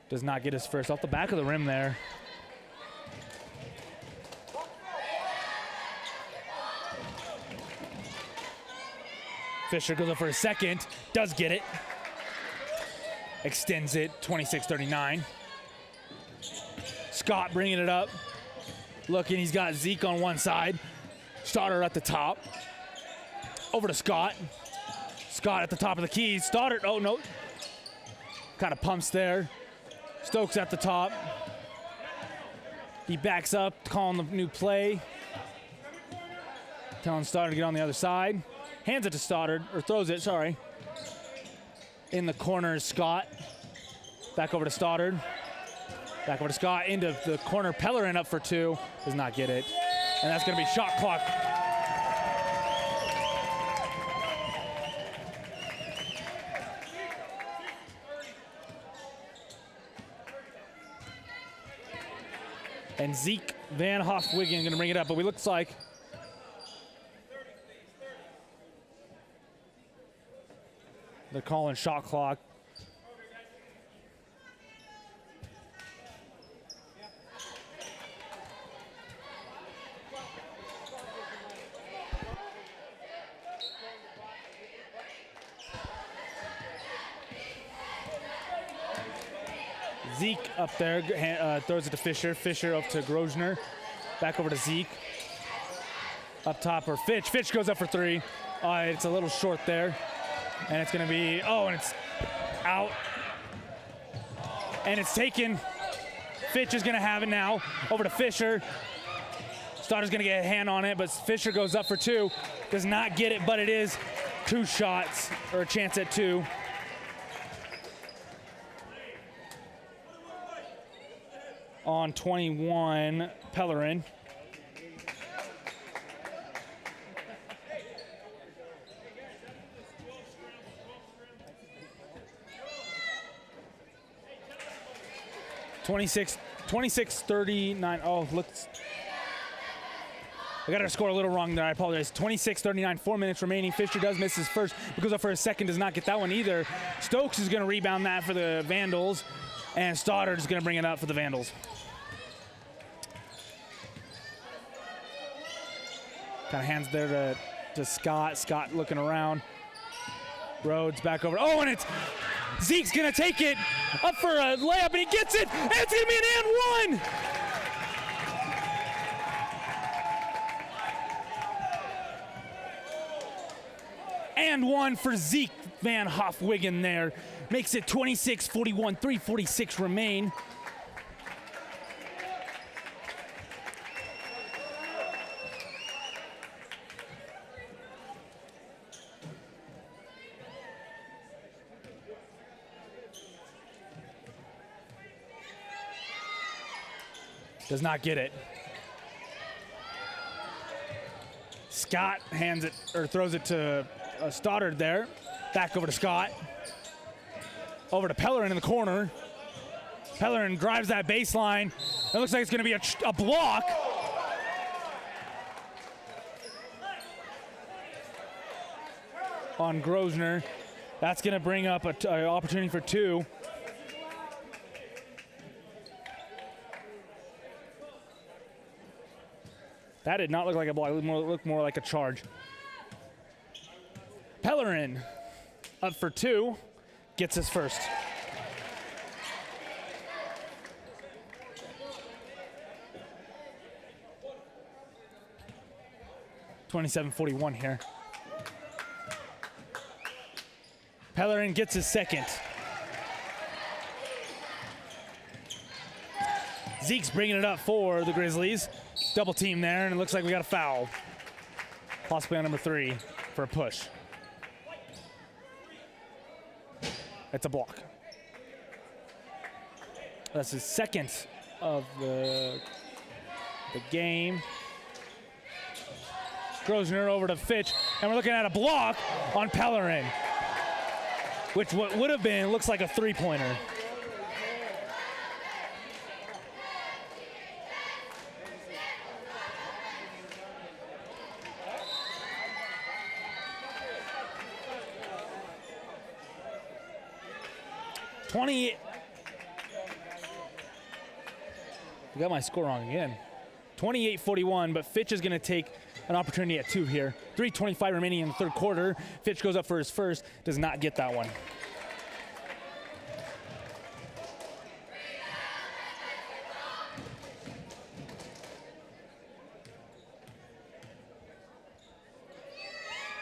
[SPEAKER 1] Does not get his first, off the back of the rim there. Fisher goes up for a second, does get it. Extends it, 26-39. Scott bringing it up. Looking, he's got Zeke on one side. Stoddard at the top. Over to Scott. Scott at the top of the key. Stoddard, oh no. Kind of pumps there. Stokes at the top. He backs up, calling the new play. Telling Stoddard to get on the other side. Hands it to Stoddard, or throws it, sorry. In the corner is Scott. Back over to Stoddard. Back over to Scott, into the corner. Pellerin up for 2, does not get it. And that's gonna be shot clock. And Zeke Van Hofwiggen gonna bring it up, but it looks like they're calling shot clock. Zeke up there, throws it to Fisher. Fisher up to Grosvenor. Back over to Zeke. Up top for Fitch. Fitch goes up for 3. It's a little short there. And it's gonna be, oh, and it's out. And it's taken. Fitch is gonna have it now. Over to Fisher. Stoddard's gonna get a hand on it, but Fisher goes up for 2. Does not get it, but it is 2 shots, or a chance at 2. On 21, Pellerin. $26-39. Oh, looks. I got our score a little wrong there. I apologize. 26-39, 4 minutes remaining. Fisher does miss his first. Goes up for a second, does not get that one either. Stokes is going to rebound that for the Vandals. And Stoddard is going to bring it up for the Vandals. Kind of hands there to Scott. Scott looking around. Rhodes back over. Oh, and it's Zeke's going to take it up for a layup, and he gets it. And it's going to be an and one. And one for Zeke Van Hofwiggen there. Makes it 26-41, 3:46 remain. Does not get it. Scott hands it, or throws it to Stoddard there. Back over to Scott. Over to Pellerin in the corner. Pellerin drives that baseline. It looks like it's going to be a block. On Grosner. That's going to bring up an opportunity for 2. That did not look like a block. It looked more like a charge. Pellerin up for 2. Gets his first. .27-41 here. Pellerin gets his second. Zeke's bringing it up for the Grizzlies. Double team there, and it looks like we got a foul. Possibly on number 3 for a push. It's a block. That's his second of the game. Grosner over to Fitch, and we're looking at a block on Pellerin, which what would have been looks like a 3-pointer. I got my score wrong again. 28-41, but Fitch is going to take an opportunity at 2 here. 3:25 remaining in the third quarter. Fitch goes up for his first, does not get that one.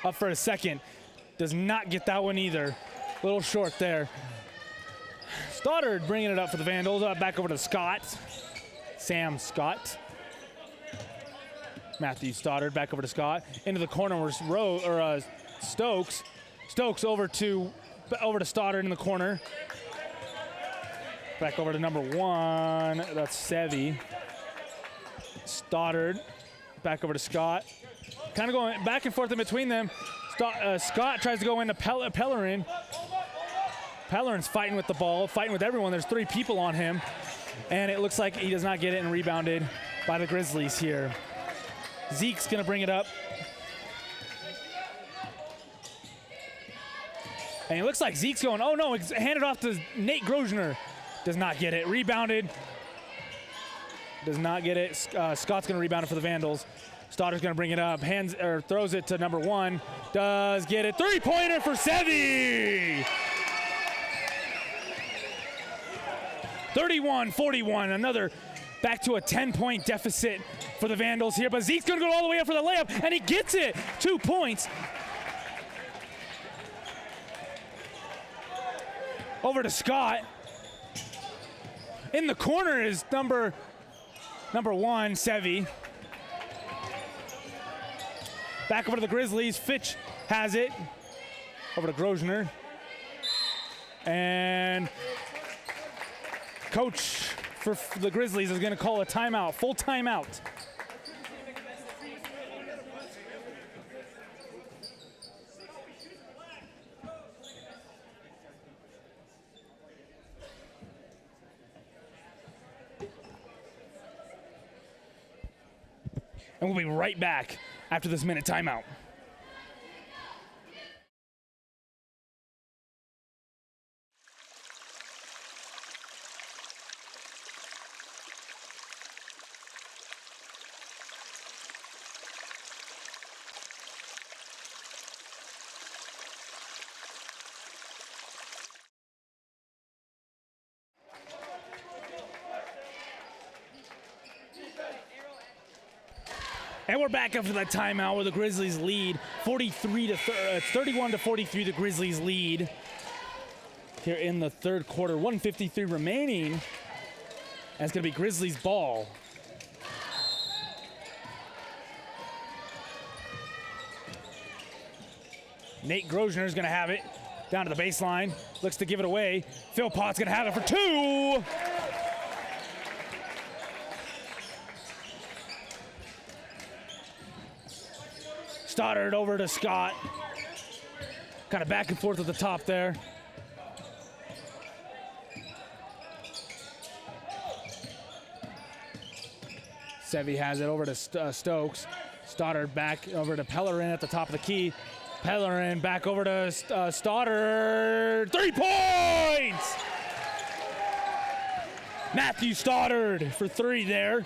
[SPEAKER 1] Up for a second, does not get that one either. A little short there. Stoddard bringing it up for the Vandals. Back over to Scott. Sam Scott. Matthew Stoddard back over to Scott. Into the corner where Stokes. Stokes over to Stoddard in the corner. Back over to number 1. That's Sevi. Stoddard back over to Scott. Kind of going back and forth in between them. Scott tries to go into Pellerin. Pellerin's fighting with the ball, fighting with everyone. There's 3 people on him, and it looks like he does not get it and rebounded by the Grizzlies here. Zeke's going to bring it up. And it looks like Zeke's going, oh no, it's handed off to Nate Grosner. Does not get it. Rebounded. Does not get it. Scott's going to rebound it for the Vandals. Stoddard's going to bring it up. Throws it to number 1. Does get it. 3-pointer for Sevi. 31-41, another back to a 10-point deficit for the Vandals here, but Zeke's gonna go all the way up for the layup, and he gets it, 2 points. Over to Scott. In the corner is number 1, Sevi. Back over to the Grizzlies, Fitch has it. Over to Grosner. And coach for the Grizzlies is going to call a timeout, full timeout. And we'll be right back after this minute timeout. And we're back after that timeout where the Grizzlies lead 31-43. The Grizzlies lead here in the third quarter. 1:53 remaining. And it's going to be Grizzlies ball. Nate Grosner is going to have it down to the baseline. Looks to give it away. Phil Potts going to have it for 2. Stoddard over to Scott. Kind of back and forth at the top there. Sevy has it over to Stokes. Stoddard back over to Pellerin at the top of the key. Pellerin back over to Stoddard. 3 points! Matthew Stoddard for 3 there.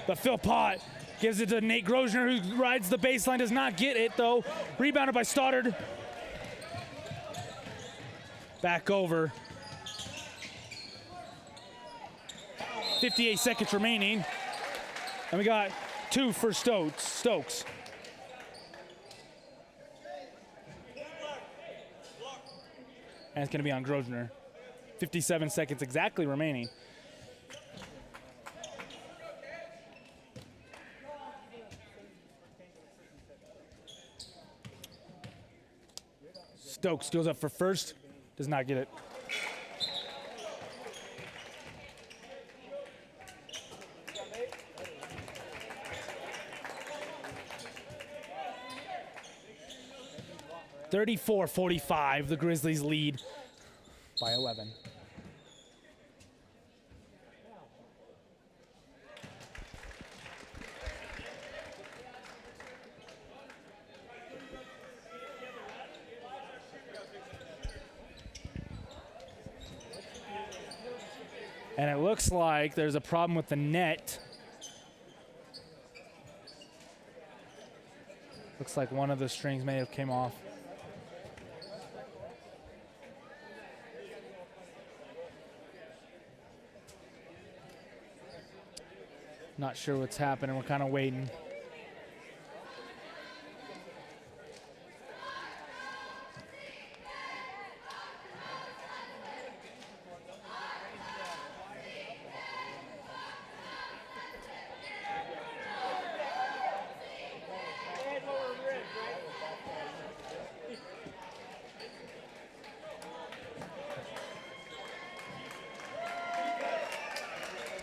[SPEAKER 1] But Phil Pott gives it to Nate Grosner, who rides the baseline, does not get it though. Rebounded by Stoddard. Back over. 58 seconds remaining. And we got 2 for Stokes. And it's gonna be on Grosner. 57 seconds exactly remaining. Stokes goes up for first, does not get it. (34-45), the Grizzlies lead by 11. And it looks like there's a problem with the net. Looks like one of the strings may have came off. Not sure what's happening. We're kind of waiting.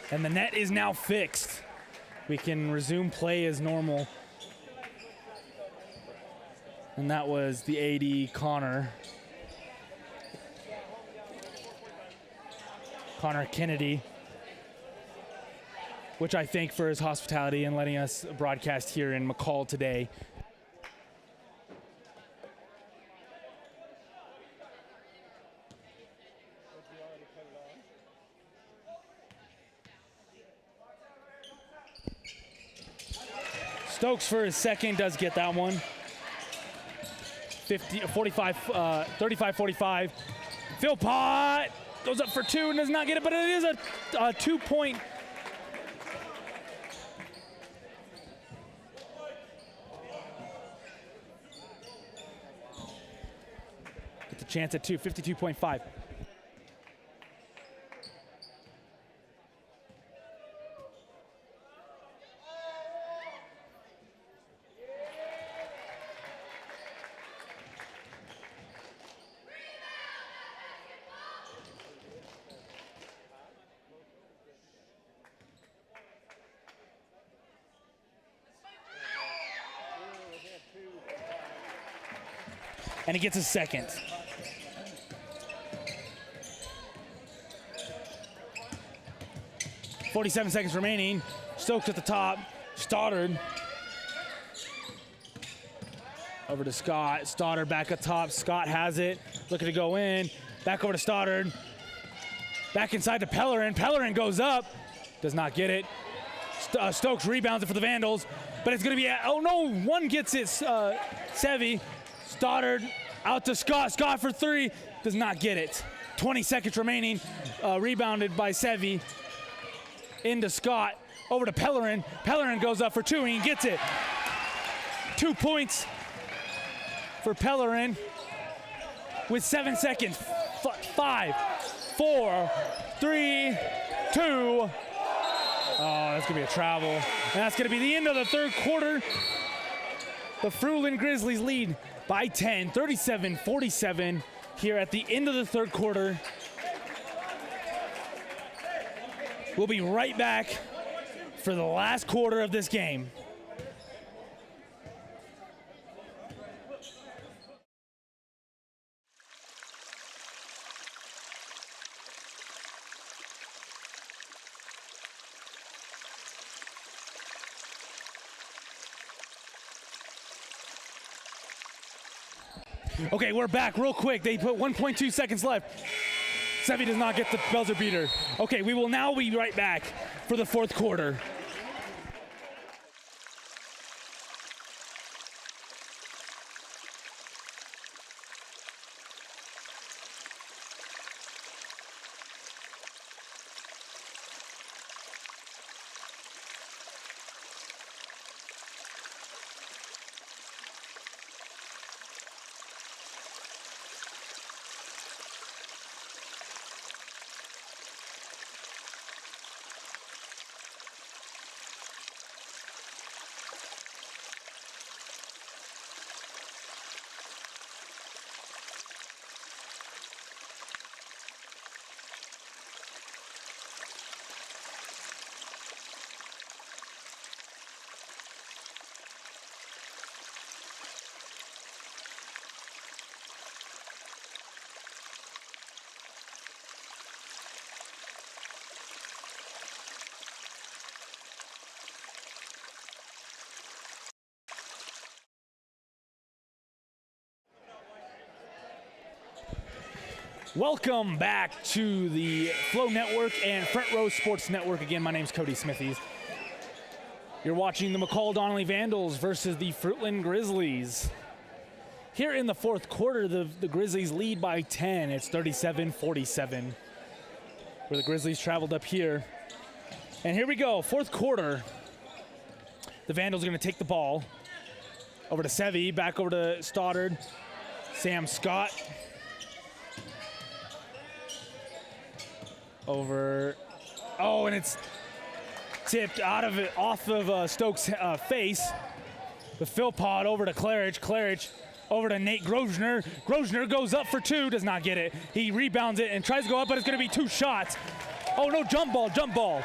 [SPEAKER 1] And the net is now fixed. We can resume play as normal. And that was the AD, Connor Kennedy, which I thank for his hospitality and letting us broadcast here in McCall today. Stokes for his second does get that one. 35-45. Phil Pott goes up for 2 and does not get it, but it is a 2-point. Get the chance at 2, 52.5. And he gets a second. .47 seconds remaining. Stokes at the top. Stoddard. Over to Scott. Stoddard back at top. Scott has it. Looking to go in. Back over to Stoddard. Back inside to Pellerin. Pellerin goes up. Does not get it. Stokes rebounds it for the Vandals. But it's going to be, oh no, one gets it. Sevy. Stoddard out to Scott. Scott for 3. Does not get it. 20 seconds remaining. Rebounded by Sevy. Into Scott. Over to Pellerin. Pellerin goes up for 2 and he gets it. 2 points for Pellerin with 7 seconds. 5, 4, 3, 2. Oh, that's going to be a travel. And that's going to be the end of the third quarter. The Fruitland Grizzlies lead by 10, 37-47 here at the end of the third quarter. We'll be right back for the last quarter of this game. Okay, we're back real quick. They put 1.2 seconds left. Sevi does not get the buzzer beater. Okay, we will now be right back for the fourth quarter. Welcome back to the Flow Network and Front Row Sports Network. Again, my name's Cody Smithies. You're watching the McCall Donnelly Vandals versus the Fruitland Grizzlies. Here in the fourth quarter, the Grizzlies lead by 10. It's 37-47, where the Grizzlies traveled up here. And here we go, fourth quarter. The Vandals are going to take the ball over to Sevi, back over to Stoddard, Sam Scott. Over, oh, and it's tipped off of Stokes' face. The Philpott over to Claridge. Claridge over to Nate Grosvenor. Grosvenor goes up for two, does not get it. He rebounds it and tries to go up, but it's going to be two shots. Oh no, jump ball, jump ball.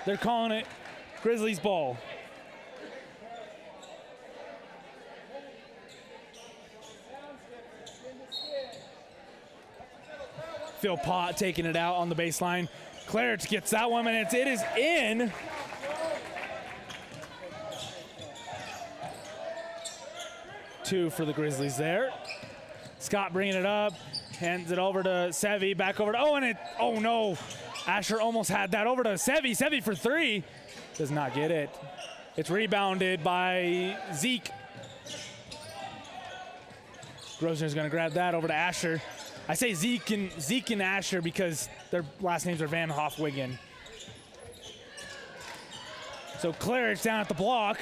[SPEAKER 1] They're calling it Grizzlies ball. Philpott taking it out on the baseline. Claridge gets that one, and it is in. Two for the Grizzlies there. Scott bringing it up, hands it over to Sevi, back over to, oh no. Asher almost had that over to Sevi. Sevi for three, does not get it. It's rebounded by Zeke. Grosvenor's gonna grab that over to Asher. I say Zeke and Asher because their last names are Van Hoff-Wiggin. So Claridge down at the block.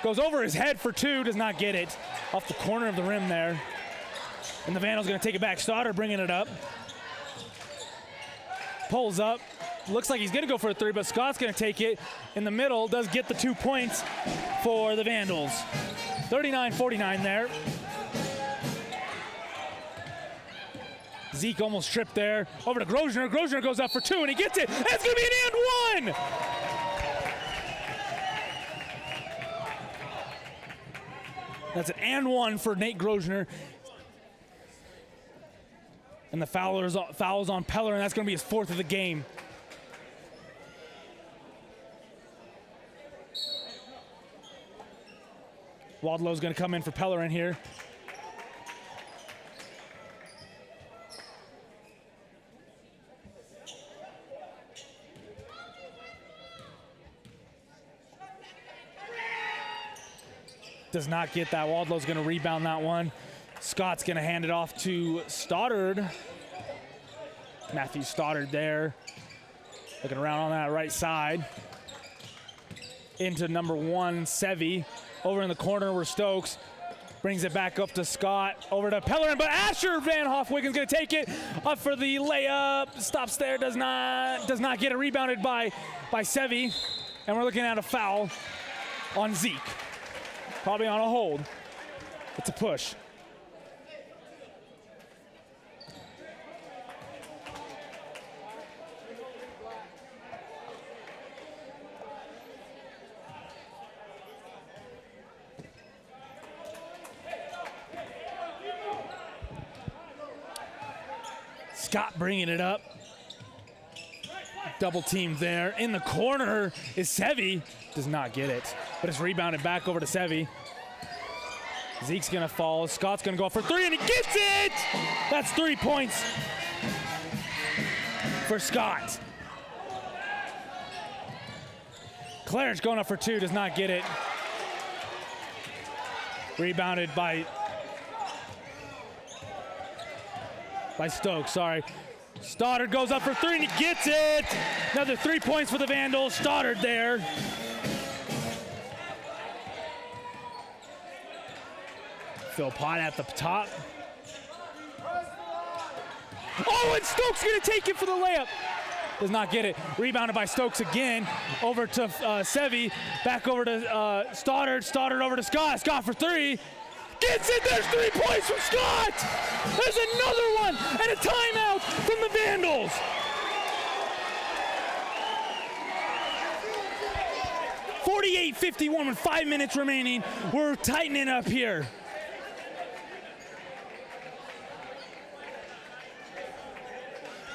[SPEAKER 1] Goes over his head for two, does not get it. Off the corner of the rim there. And the Vandals gonna take it back. Stoddard bringing it up. Pulls up. Looks like he's gonna go for a three, but Scott's gonna take it in the middle. Does get the 2 points for the Vandals. 39-49 there. Zeke almost tripped there. Over to Grosvenor. Grosvenor goes up for two, and he gets it. And it's going to be an and one! That's an and one for Nate Grosvenor. And the foul's on Peller, and that's going to be his fourth of the game. Wadlow's going to come in for Peller in here. Does not get that. Wadlow's going to rebound that one. Scott's going to hand it off to Stoddard. Matthew Stoddard there. Looking around on that right side. Into number one, Sevi. Over in the corner where Stokes brings it back up to Scott. Over to Pellerin, but Asher Van Hoff-Wiggin's going to take it up for the layup. Stops there, does not get it. Rebounded by Sevi. And we're looking at a foul on Zeke. Probably on a hold. It's a push. Scott bringing it up. Double team there. In the corner is Sevi. Does not get it, but it's rebounded back over to Sevi. Zeke's gonna fall. Scott's gonna go for three, and he gets it! That's 3 points for Scott. Claridge going up for two, does not get it. Rebounded by Stokes, sorry. Stoddard goes up for three, and he gets it! Another 3 points for the Vandals. Stoddard there. Philpott at the top. Oh, and Stokes gonna take it for the layup. Does not get it. Rebounded by Stokes again. Over to Sevi. Back over to Stoddard. Stoddard over to Scott. Scott for three. Gets it. There's 3 points from Scott. There's another one. And a timeout from the Vandals. .48-51 with 5 minutes remaining. We're tightening up here.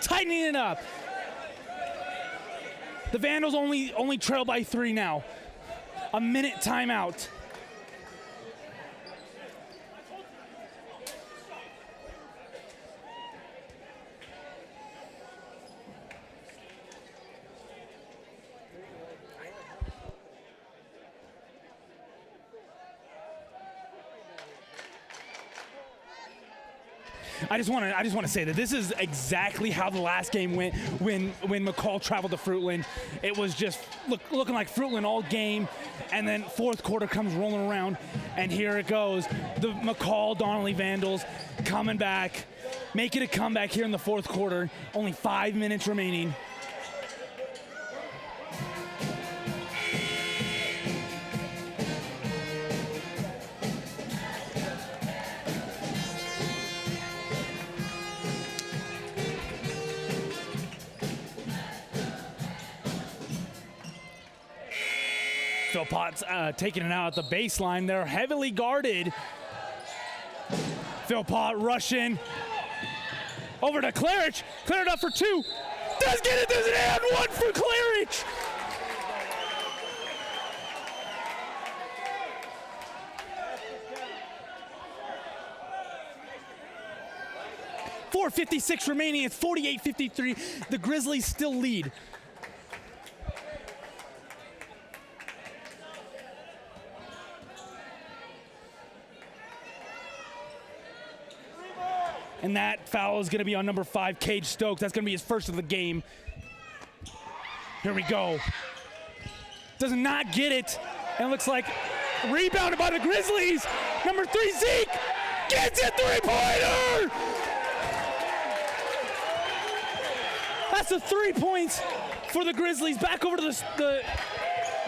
[SPEAKER 1] Tightening it up. The Vandals only trail by 3 now. A minute timeout. I just want to say that this is exactly how the last game went when McCall traveled to Fruitland. It was just looking like Fruitland all game, and then fourth quarter comes rolling around, and here it goes. The McCall Donnelly Vandals coming back, making a comeback here in the fourth quarter. Only 5 minutes remaining. Philpott's taking it out at the baseline. They're heavily guarded. Philpott rushing over to Claridge. Claridge up for two. Does get it. There's an and one for Claridge. .456 remaining. It's 48-53. The Grizzlies still lead. And that foul is going to be on number 5, Cage Stokes. That's going to be his first of the game. Here we go. Does not get it. And it looks like rebounded by the Grizzlies. Number 3, Zeke. Gets it, three-pointer! That's the 3 points for the Grizzlies. Back over to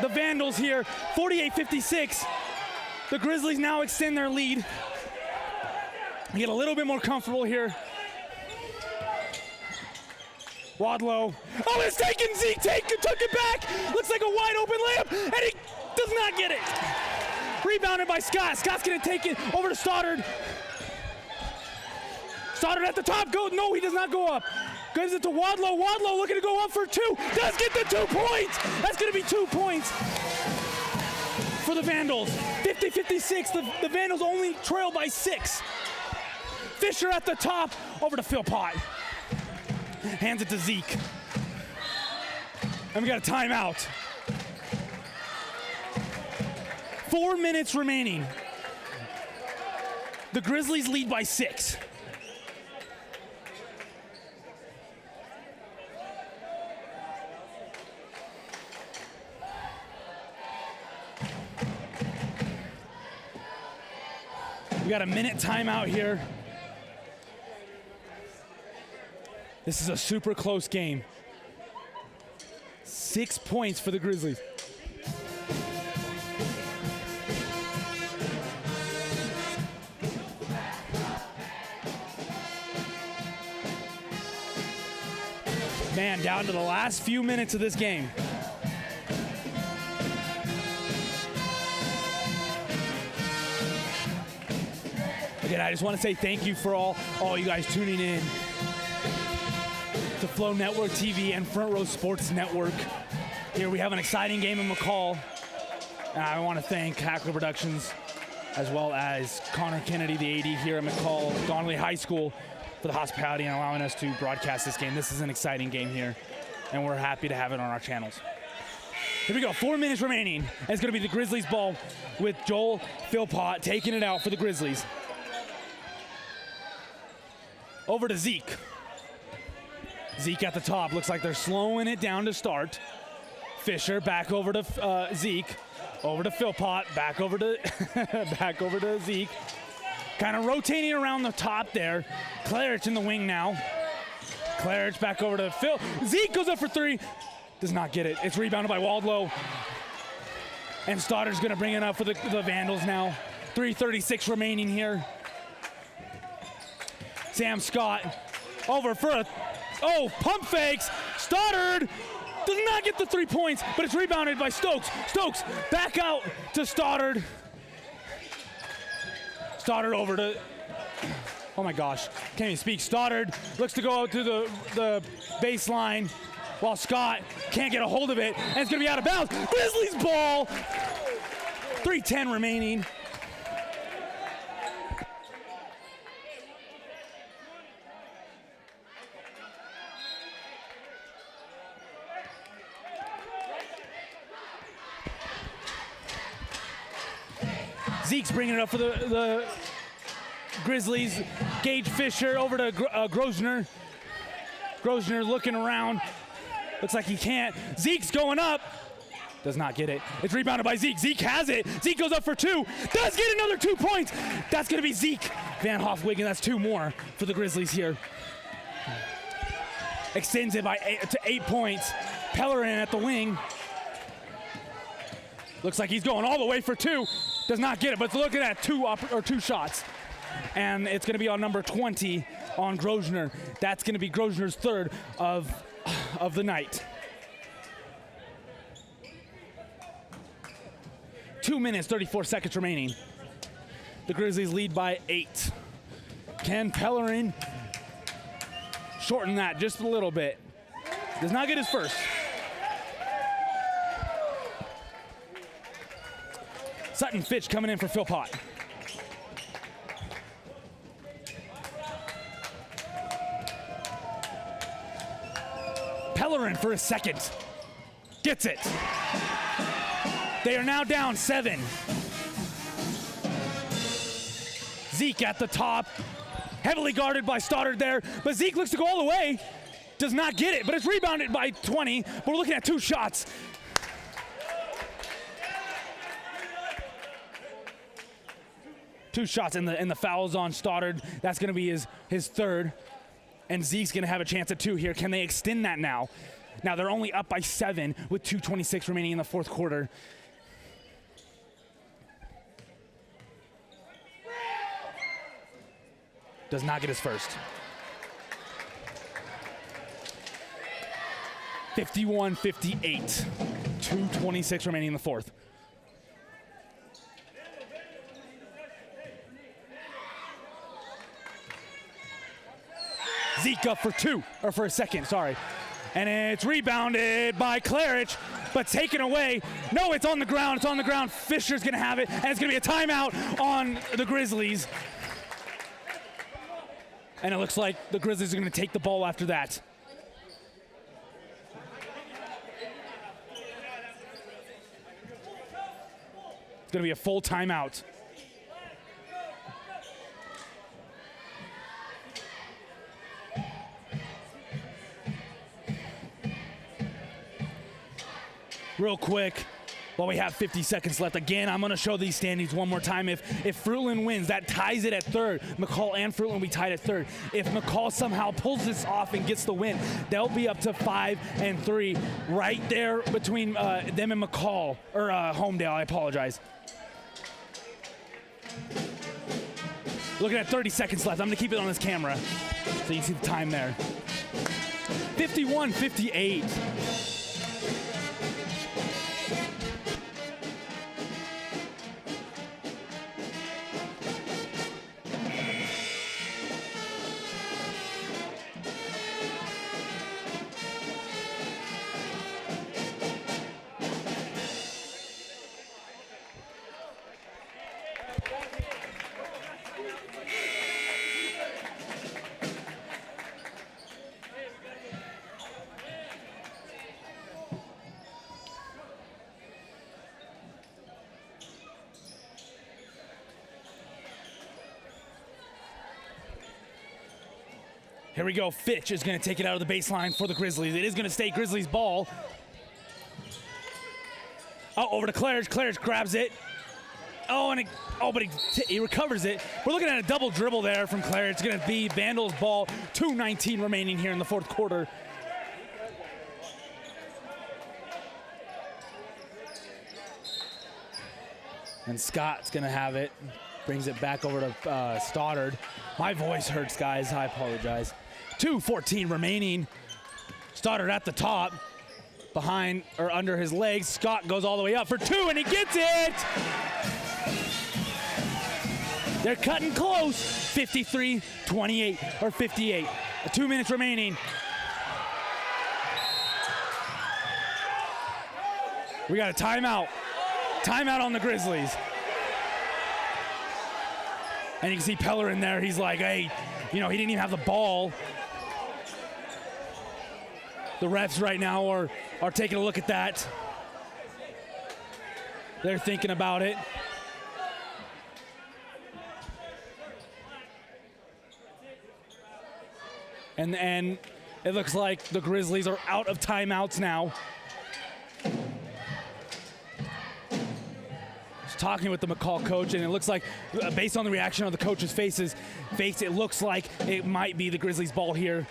[SPEAKER 1] the Vandals here. 48-56. The Grizzlies now extend their lead. Get a little bit more comfortable here. Wadlow. Oh, it's taken. Zeke took it back. Looks like a wide open layup, and he does not get it. Rebounded by Scott. Scott's going to take it over to Stoddard. Stoddard at the top. No, he does not go up. Gives it to Wadlow. Wadlow looking to go up for two. Does get the 2 points. That's going to be 2 points for the Vandals. 50-56. The Vandals only trail by 6. Fisher at the top, over to Philpott. Hands it to Zeke. And we got a timeout. 4 minutes remaining. The Grizzlies lead by 6. We got a minute timeout here. This is a super close game. 6 points for the Grizzlies. Man, down to the last few minutes of this game. Again, I just want to say thank you for all you guys tuning in to Flow Network TV and Front Row Sports Network. Here we have an exciting game in McCall. And I want to thank Hackler Productions as well as Connor Kennedy, the AD here at McCall Donnelly High School, for the hospitality and allowing us to broadcast this game. This is an exciting game here, and we're happy to have it on our channels. Here we go, 4 minutes remaining. And it's gonna be the Grizzlies ball with Joel Philpott taking it out for the Grizzlies. Over to Zeke. Zeke at the top, looks like they're slowing it down to start. Fisher back over to Zeke, over to Philpott, back over to back over to Zeke. Kind of rotating around the top there. Claridge in the wing now. Claridge back over to Phil. Zeke goes up for three. Does not get it. It's rebounded by Waldlow. And Stoddard's gonna bring it up for the Vandals now. 3:36 remaining here. Sam Scott over for a, pump fakes. Stoddard does not get the 3 points, but it's rebounded by Stokes. Stokes back out to Stoddard. Stoddard over to, oh my gosh, can't even speak. Stoddard looks to go out to the baseline while Scott can't get a hold of it, and it's gonna be out of bounds. Grizzlies ball, 3:10 remaining. Zeke's bringing it up for the Grizzlies. Gage Fisher over to Grosvenor. Grosvenor looking around. Looks like he can't. Zeke's going up. Does not get it. It's rebounded by Zeke. Zeke has it. Zeke goes up for two. Does get another 2 points. That's going to be Zeke Van Hofwegen. That's two more for the Grizzlies here. Extends it to 8 points. Pellerin at the wing. Looks like he's going all the way for two. Does not get it, but look at that, two shots. And it's going to be on number 20 on Grosvenor. That's going to be Grosvenor's third of the night. 2 minutes, 34 seconds remaining. The Grizzlies lead by 8. Can Pellerin shorten that just a little bit? Does not get his first. Sutton Fitch coming in for Philpott. Pellerin for a second. Gets it. They are now down 7. Zeke at the top. Heavily guarded by Stoddard there, but Zeke looks to go all the way. Does not get it, but it's rebounded by 20. But we're looking at 2 shots. Two shots, and the foul's on Stoddard. That's going to be his third. And Zeke's going to have a chance at 2 here. Can they extend that now? Now they're only up by 7 with 2:26 remaining in the fourth quarter. Does not get his first. 51-58. 2:26 remaining in the fourth. Zeke up for 2, or for a second, sorry. And it's rebounded by Claridge, but taken away. No, it's on the ground, it's on the ground. Fisher's gonna have it, and it's gonna be a timeout on the Grizzlies. And it looks like the Grizzlies are gonna take the ball after that. It's gonna be a full timeout. Real quick, while we have 50 seconds left, again, I'm going to show these standings one more time. If Fruitland wins, that ties it at third. McCall and Fruitland will be tied at third. If McCall somehow pulls this off and gets the win, they'll be up to 5 and 3, right there between them and McCall, or Homedale, I apologize. Looking at 30 seconds left. I'm going to keep it on this camera so you can see the time there. 51-58. Here we go. Fitch is going to take it out of the baseline for the Grizzlies. It is going to stay Grizzlies ball. Oh, over to Claridge. Claridge grabs it. Oh, but he recovers it. We're looking at a double dribble there from Claridge. It's going to be Vandals ball. 2:19 remaining here in the fourth quarter. And Scott's going to have it. Brings it back over to Stoddard. My voice hurts, guys. I apologize. 2:14 remaining. Stoddard at the top. Behind or under his legs. Scott goes all the way up for two, and he gets it! They're cutting close. 53-28, or 58. 2 minutes remaining. We got a timeout. Timeout on the Grizzlies. And you can see Peller in there. He's like, hey, he didn't even have the ball. The refs right now are taking a look at that. They're thinking about it. And it looks like the Grizzlies are out of timeouts now. Just talking with the McCall coach, and it looks like, based on the reaction of the coach's face, it looks like it might be the Grizzlies' ball here.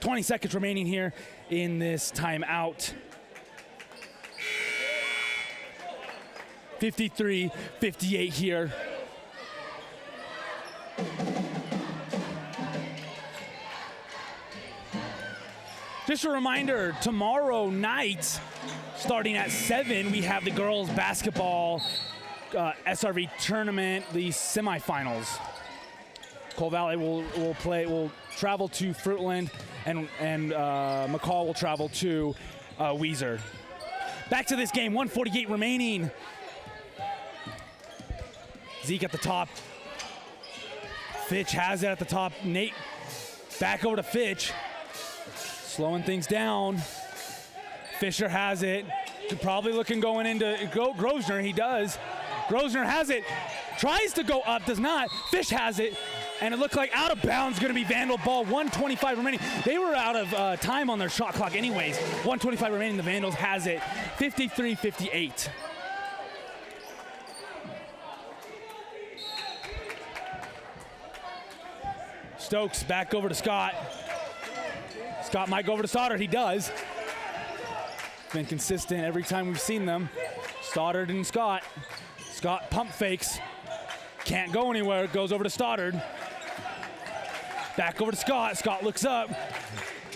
[SPEAKER 1] 20 seconds remaining here in this timeout. 53-58 here. Just a reminder, tomorrow night, starting at 7, we have the girls basketball SRV tournament, the semifinals. Coal Valley will travel to Fruitland, and McCall will travel to Weiser. Back to this game, 1:48 remaining. Zeke at the top. Fitch has it at the top. Nate back over to Fitch. Slowing things down. Fisher has it. Probably looking going into Grosvenor. He does. Grosvenor has it. Tries to go up, does not. Fish has it. And it looked like out of bounds, going to be Vandal ball. 1:25 remaining. They were out of time on their shot clock anyways. 1:25 remaining. The Vandals has it. 53-58. Stokes back over to Scott. Scott might go over to Stoddard. He does. Been consistent every time we've seen them. Stoddard and Scott. Scott pump fakes. Can't go anywhere. Goes over to Stoddard. Back over to Scott. Scott looks up.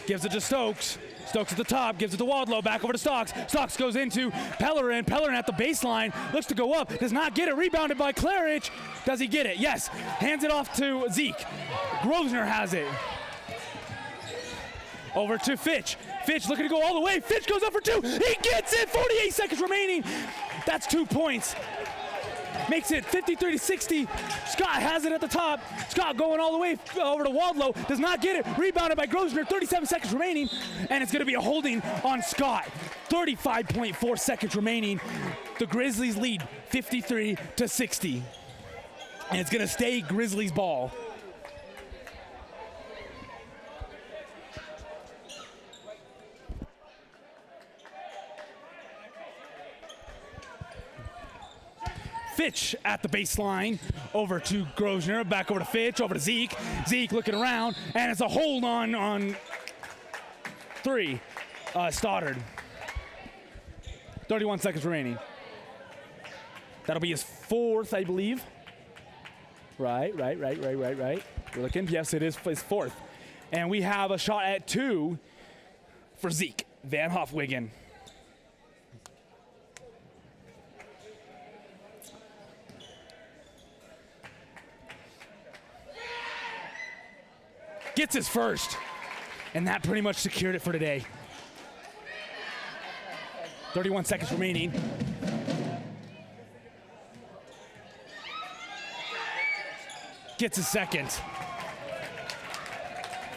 [SPEAKER 1] Gives it to Stokes. Stokes at the top. Gives it to Wadlow. Back over to Stokes. Stokes goes into Pellerin. Pellerin at the baseline. Looks to go up. Does not get it. Rebounded by Claridge. Does he get it? Yes. Hands it off to Zeke. Grosvenor has it. Over to Fitch. Fitch looking to go all the way. Fitch goes up for two. He gets it. 48 seconds remaining. That's 2 points. Makes it 53-60. Scott has it at the top. Scott going all the way over to Wadlow. Does not get it. Rebounded by Grosvenor. 37 seconds remaining. And it's going to be a holding on Scott. 35.4 seconds remaining. The Grizzlies lead 53-60. And it's going to stay Grizzlies ball. Fitch at the baseline, over to Grosvenor, back over to Fitch, over to Zeke. Zeke looking around, and it's a hold on 3. Stoddard. 31 seconds remaining. That'll be his 4th, I believe. Right. We're looking. Yes, it is his 4th. And we have a shot at 2 for Zeke Van Hofwegen. Gets his first, and that pretty much secured it for today. 31 seconds remaining. Gets his second.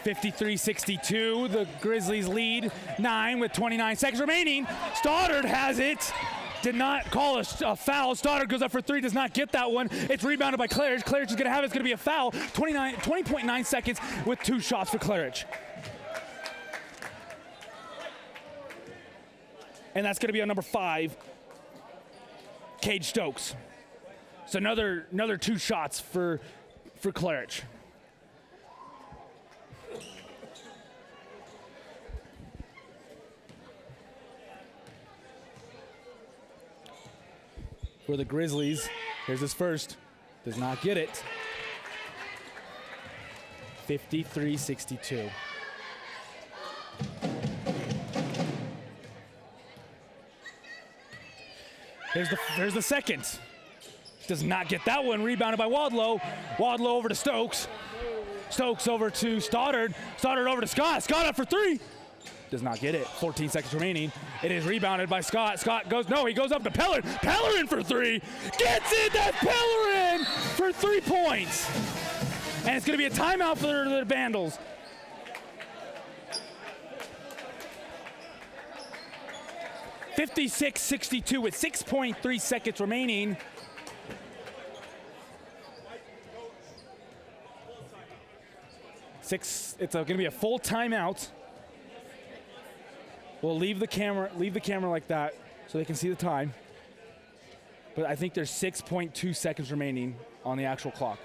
[SPEAKER 1] 53-62, the Grizzlies lead 9 with 29 seconds remaining. Stoddard has it. did not call a foul. Stoddard goes up for three, does not get that one. It's rebounded by Claridge. Claridge is going to have it. It's going to be a foul. 20.9 seconds with 2 shots for Claridge. And that's going to be on number 5, Cade Stokes. So another 2 shots for Claridge. For the Grizzlies, here's his first. Does not get it. 53-62. Here's the second. Does not get that one. Rebounded by Wadlow. Wadlow over to Stokes. Stokes over to Stoddard. Stoddard over to Scott. Scott up for 3. Does not get it. 14 seconds remaining. It is rebounded by Scott. Scott goes, no, he goes up to Pellerin. Pellerin for 3. Gets it. That's Pellerin for 3 points. And it's going to be a timeout for the Vandals. (56-62) with 6.3 seconds remaining. It's going to be a full timeout. We'll leave the camera like that so they can see the time. But I think there's 6.2 seconds remaining on the actual clock.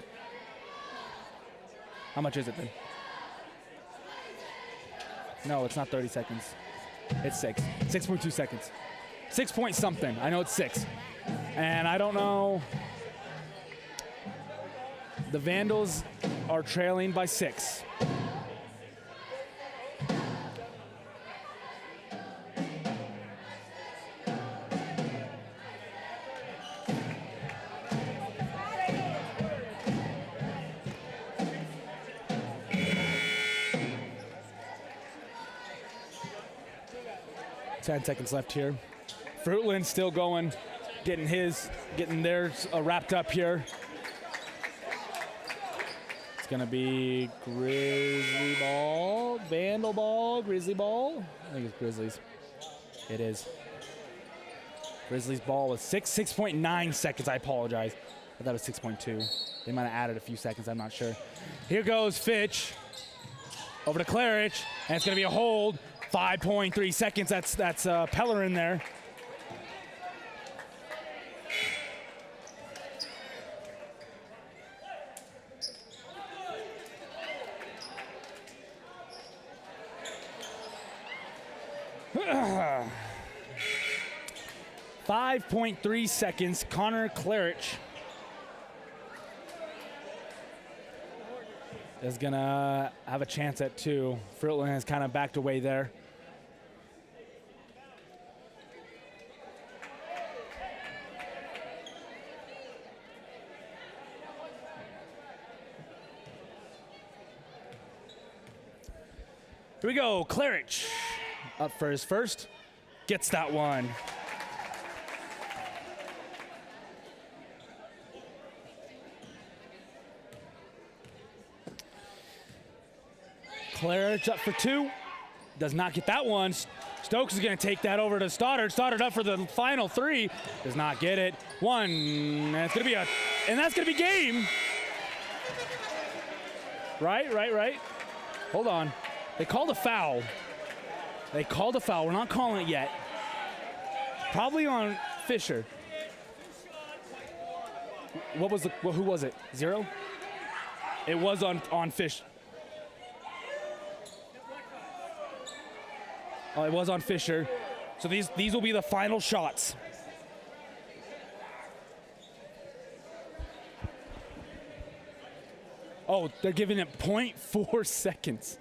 [SPEAKER 1] How much is it then? No, it's not 30 seconds. It's 6. 6.2 seconds. 6 point something. I know it's 6. And I don't know. The Vandals are trailing by 6. Ten seconds left here. Fruitland still going, getting theirs wrapped up here. It's gonna be Grizzly ball, Vandal ball, Grizzly ball. I think it's Grizzlies. It is. Grizzlies ball with 6.9 seconds. I apologize. I thought it was 6.2. They might have added a few seconds. I'm not sure. Here goes Fitch over to Claridge, and it's gonna be a hold. 5.3 seconds. That's Pellerin there. .3 seconds. Connor Claridge is gonna have a chance at 2. Fruitland has kind of backed away there. Here we go. Claridge up for his first. Gets that one. Claridge up for 2. Does not get that one. Stokes is going to take that over to Stoddard. Stoddard up for the final 3. Does not get it. 1. And it's going to be and that's going to be game. Right. Hold on. They called a foul. We're not calling it yet. Probably on Fisher. Who was it? 0? It was on Fish. Oh, it was on Fisher. So these will be the final shots. Oh, they're giving it 0.4 seconds.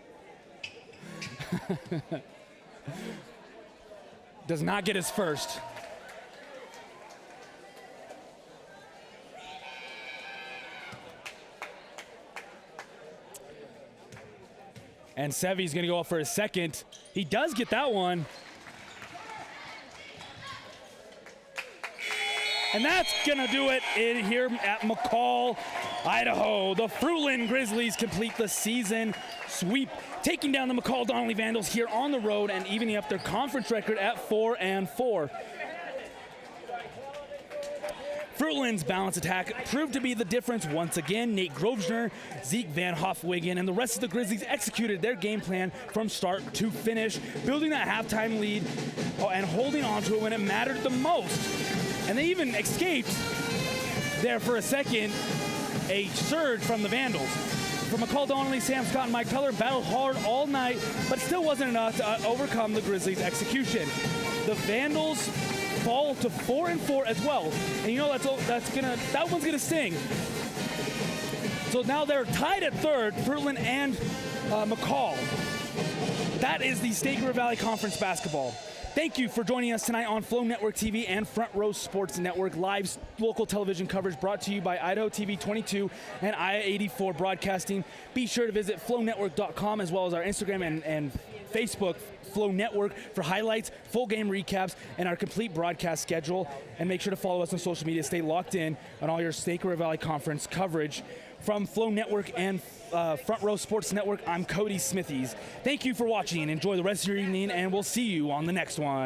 [SPEAKER 1] Does not get his first. And Sevy's going to go up for his second. He does get that one. And that's going to do it in here at McCall, Idaho. The Fruitland Grizzlies complete the season sweep, taking down the McCall Donnelly Vandals here on the road and evening up their conference record at 4-4. Fruitland's balanced attack proved to be the difference once again. Nate Grosvenor, Zeke Van Hofwegen, and the rest of the Grizzlies executed their game plan from start to finish, building that halftime lead and holding on to it when it mattered the most. And they even escaped there for a second a surge from the Vandals. From McCall, Donnelly, Sam Scott, and Mike Peller battled hard all night, but still wasn't enough to overcome the Grizzlies' execution. The Vandals fall to 4-4 as well, and you know that one's gonna sting. So now they're tied at third, Fruitland and McCall. That is the Snake River Valley Conference basketball. Thank you for joining us tonight on Flow Network TV and Front Row Sports Network. Live local television coverage brought to you by Idaho TV 22 and I-84 Broadcasting. Be sure to visit flownetwork.com as well as our Instagram and Facebook, Flow Network, for highlights, full game recaps, and our complete broadcast schedule. And make sure to follow us on social media. Stay locked in on all your Snake River Valley Conference coverage. From Flow Network and Front Row Sports Network, I'm Cody Smithies. Thank you for watching. Enjoy the rest of your evening, and we'll see you on the next one.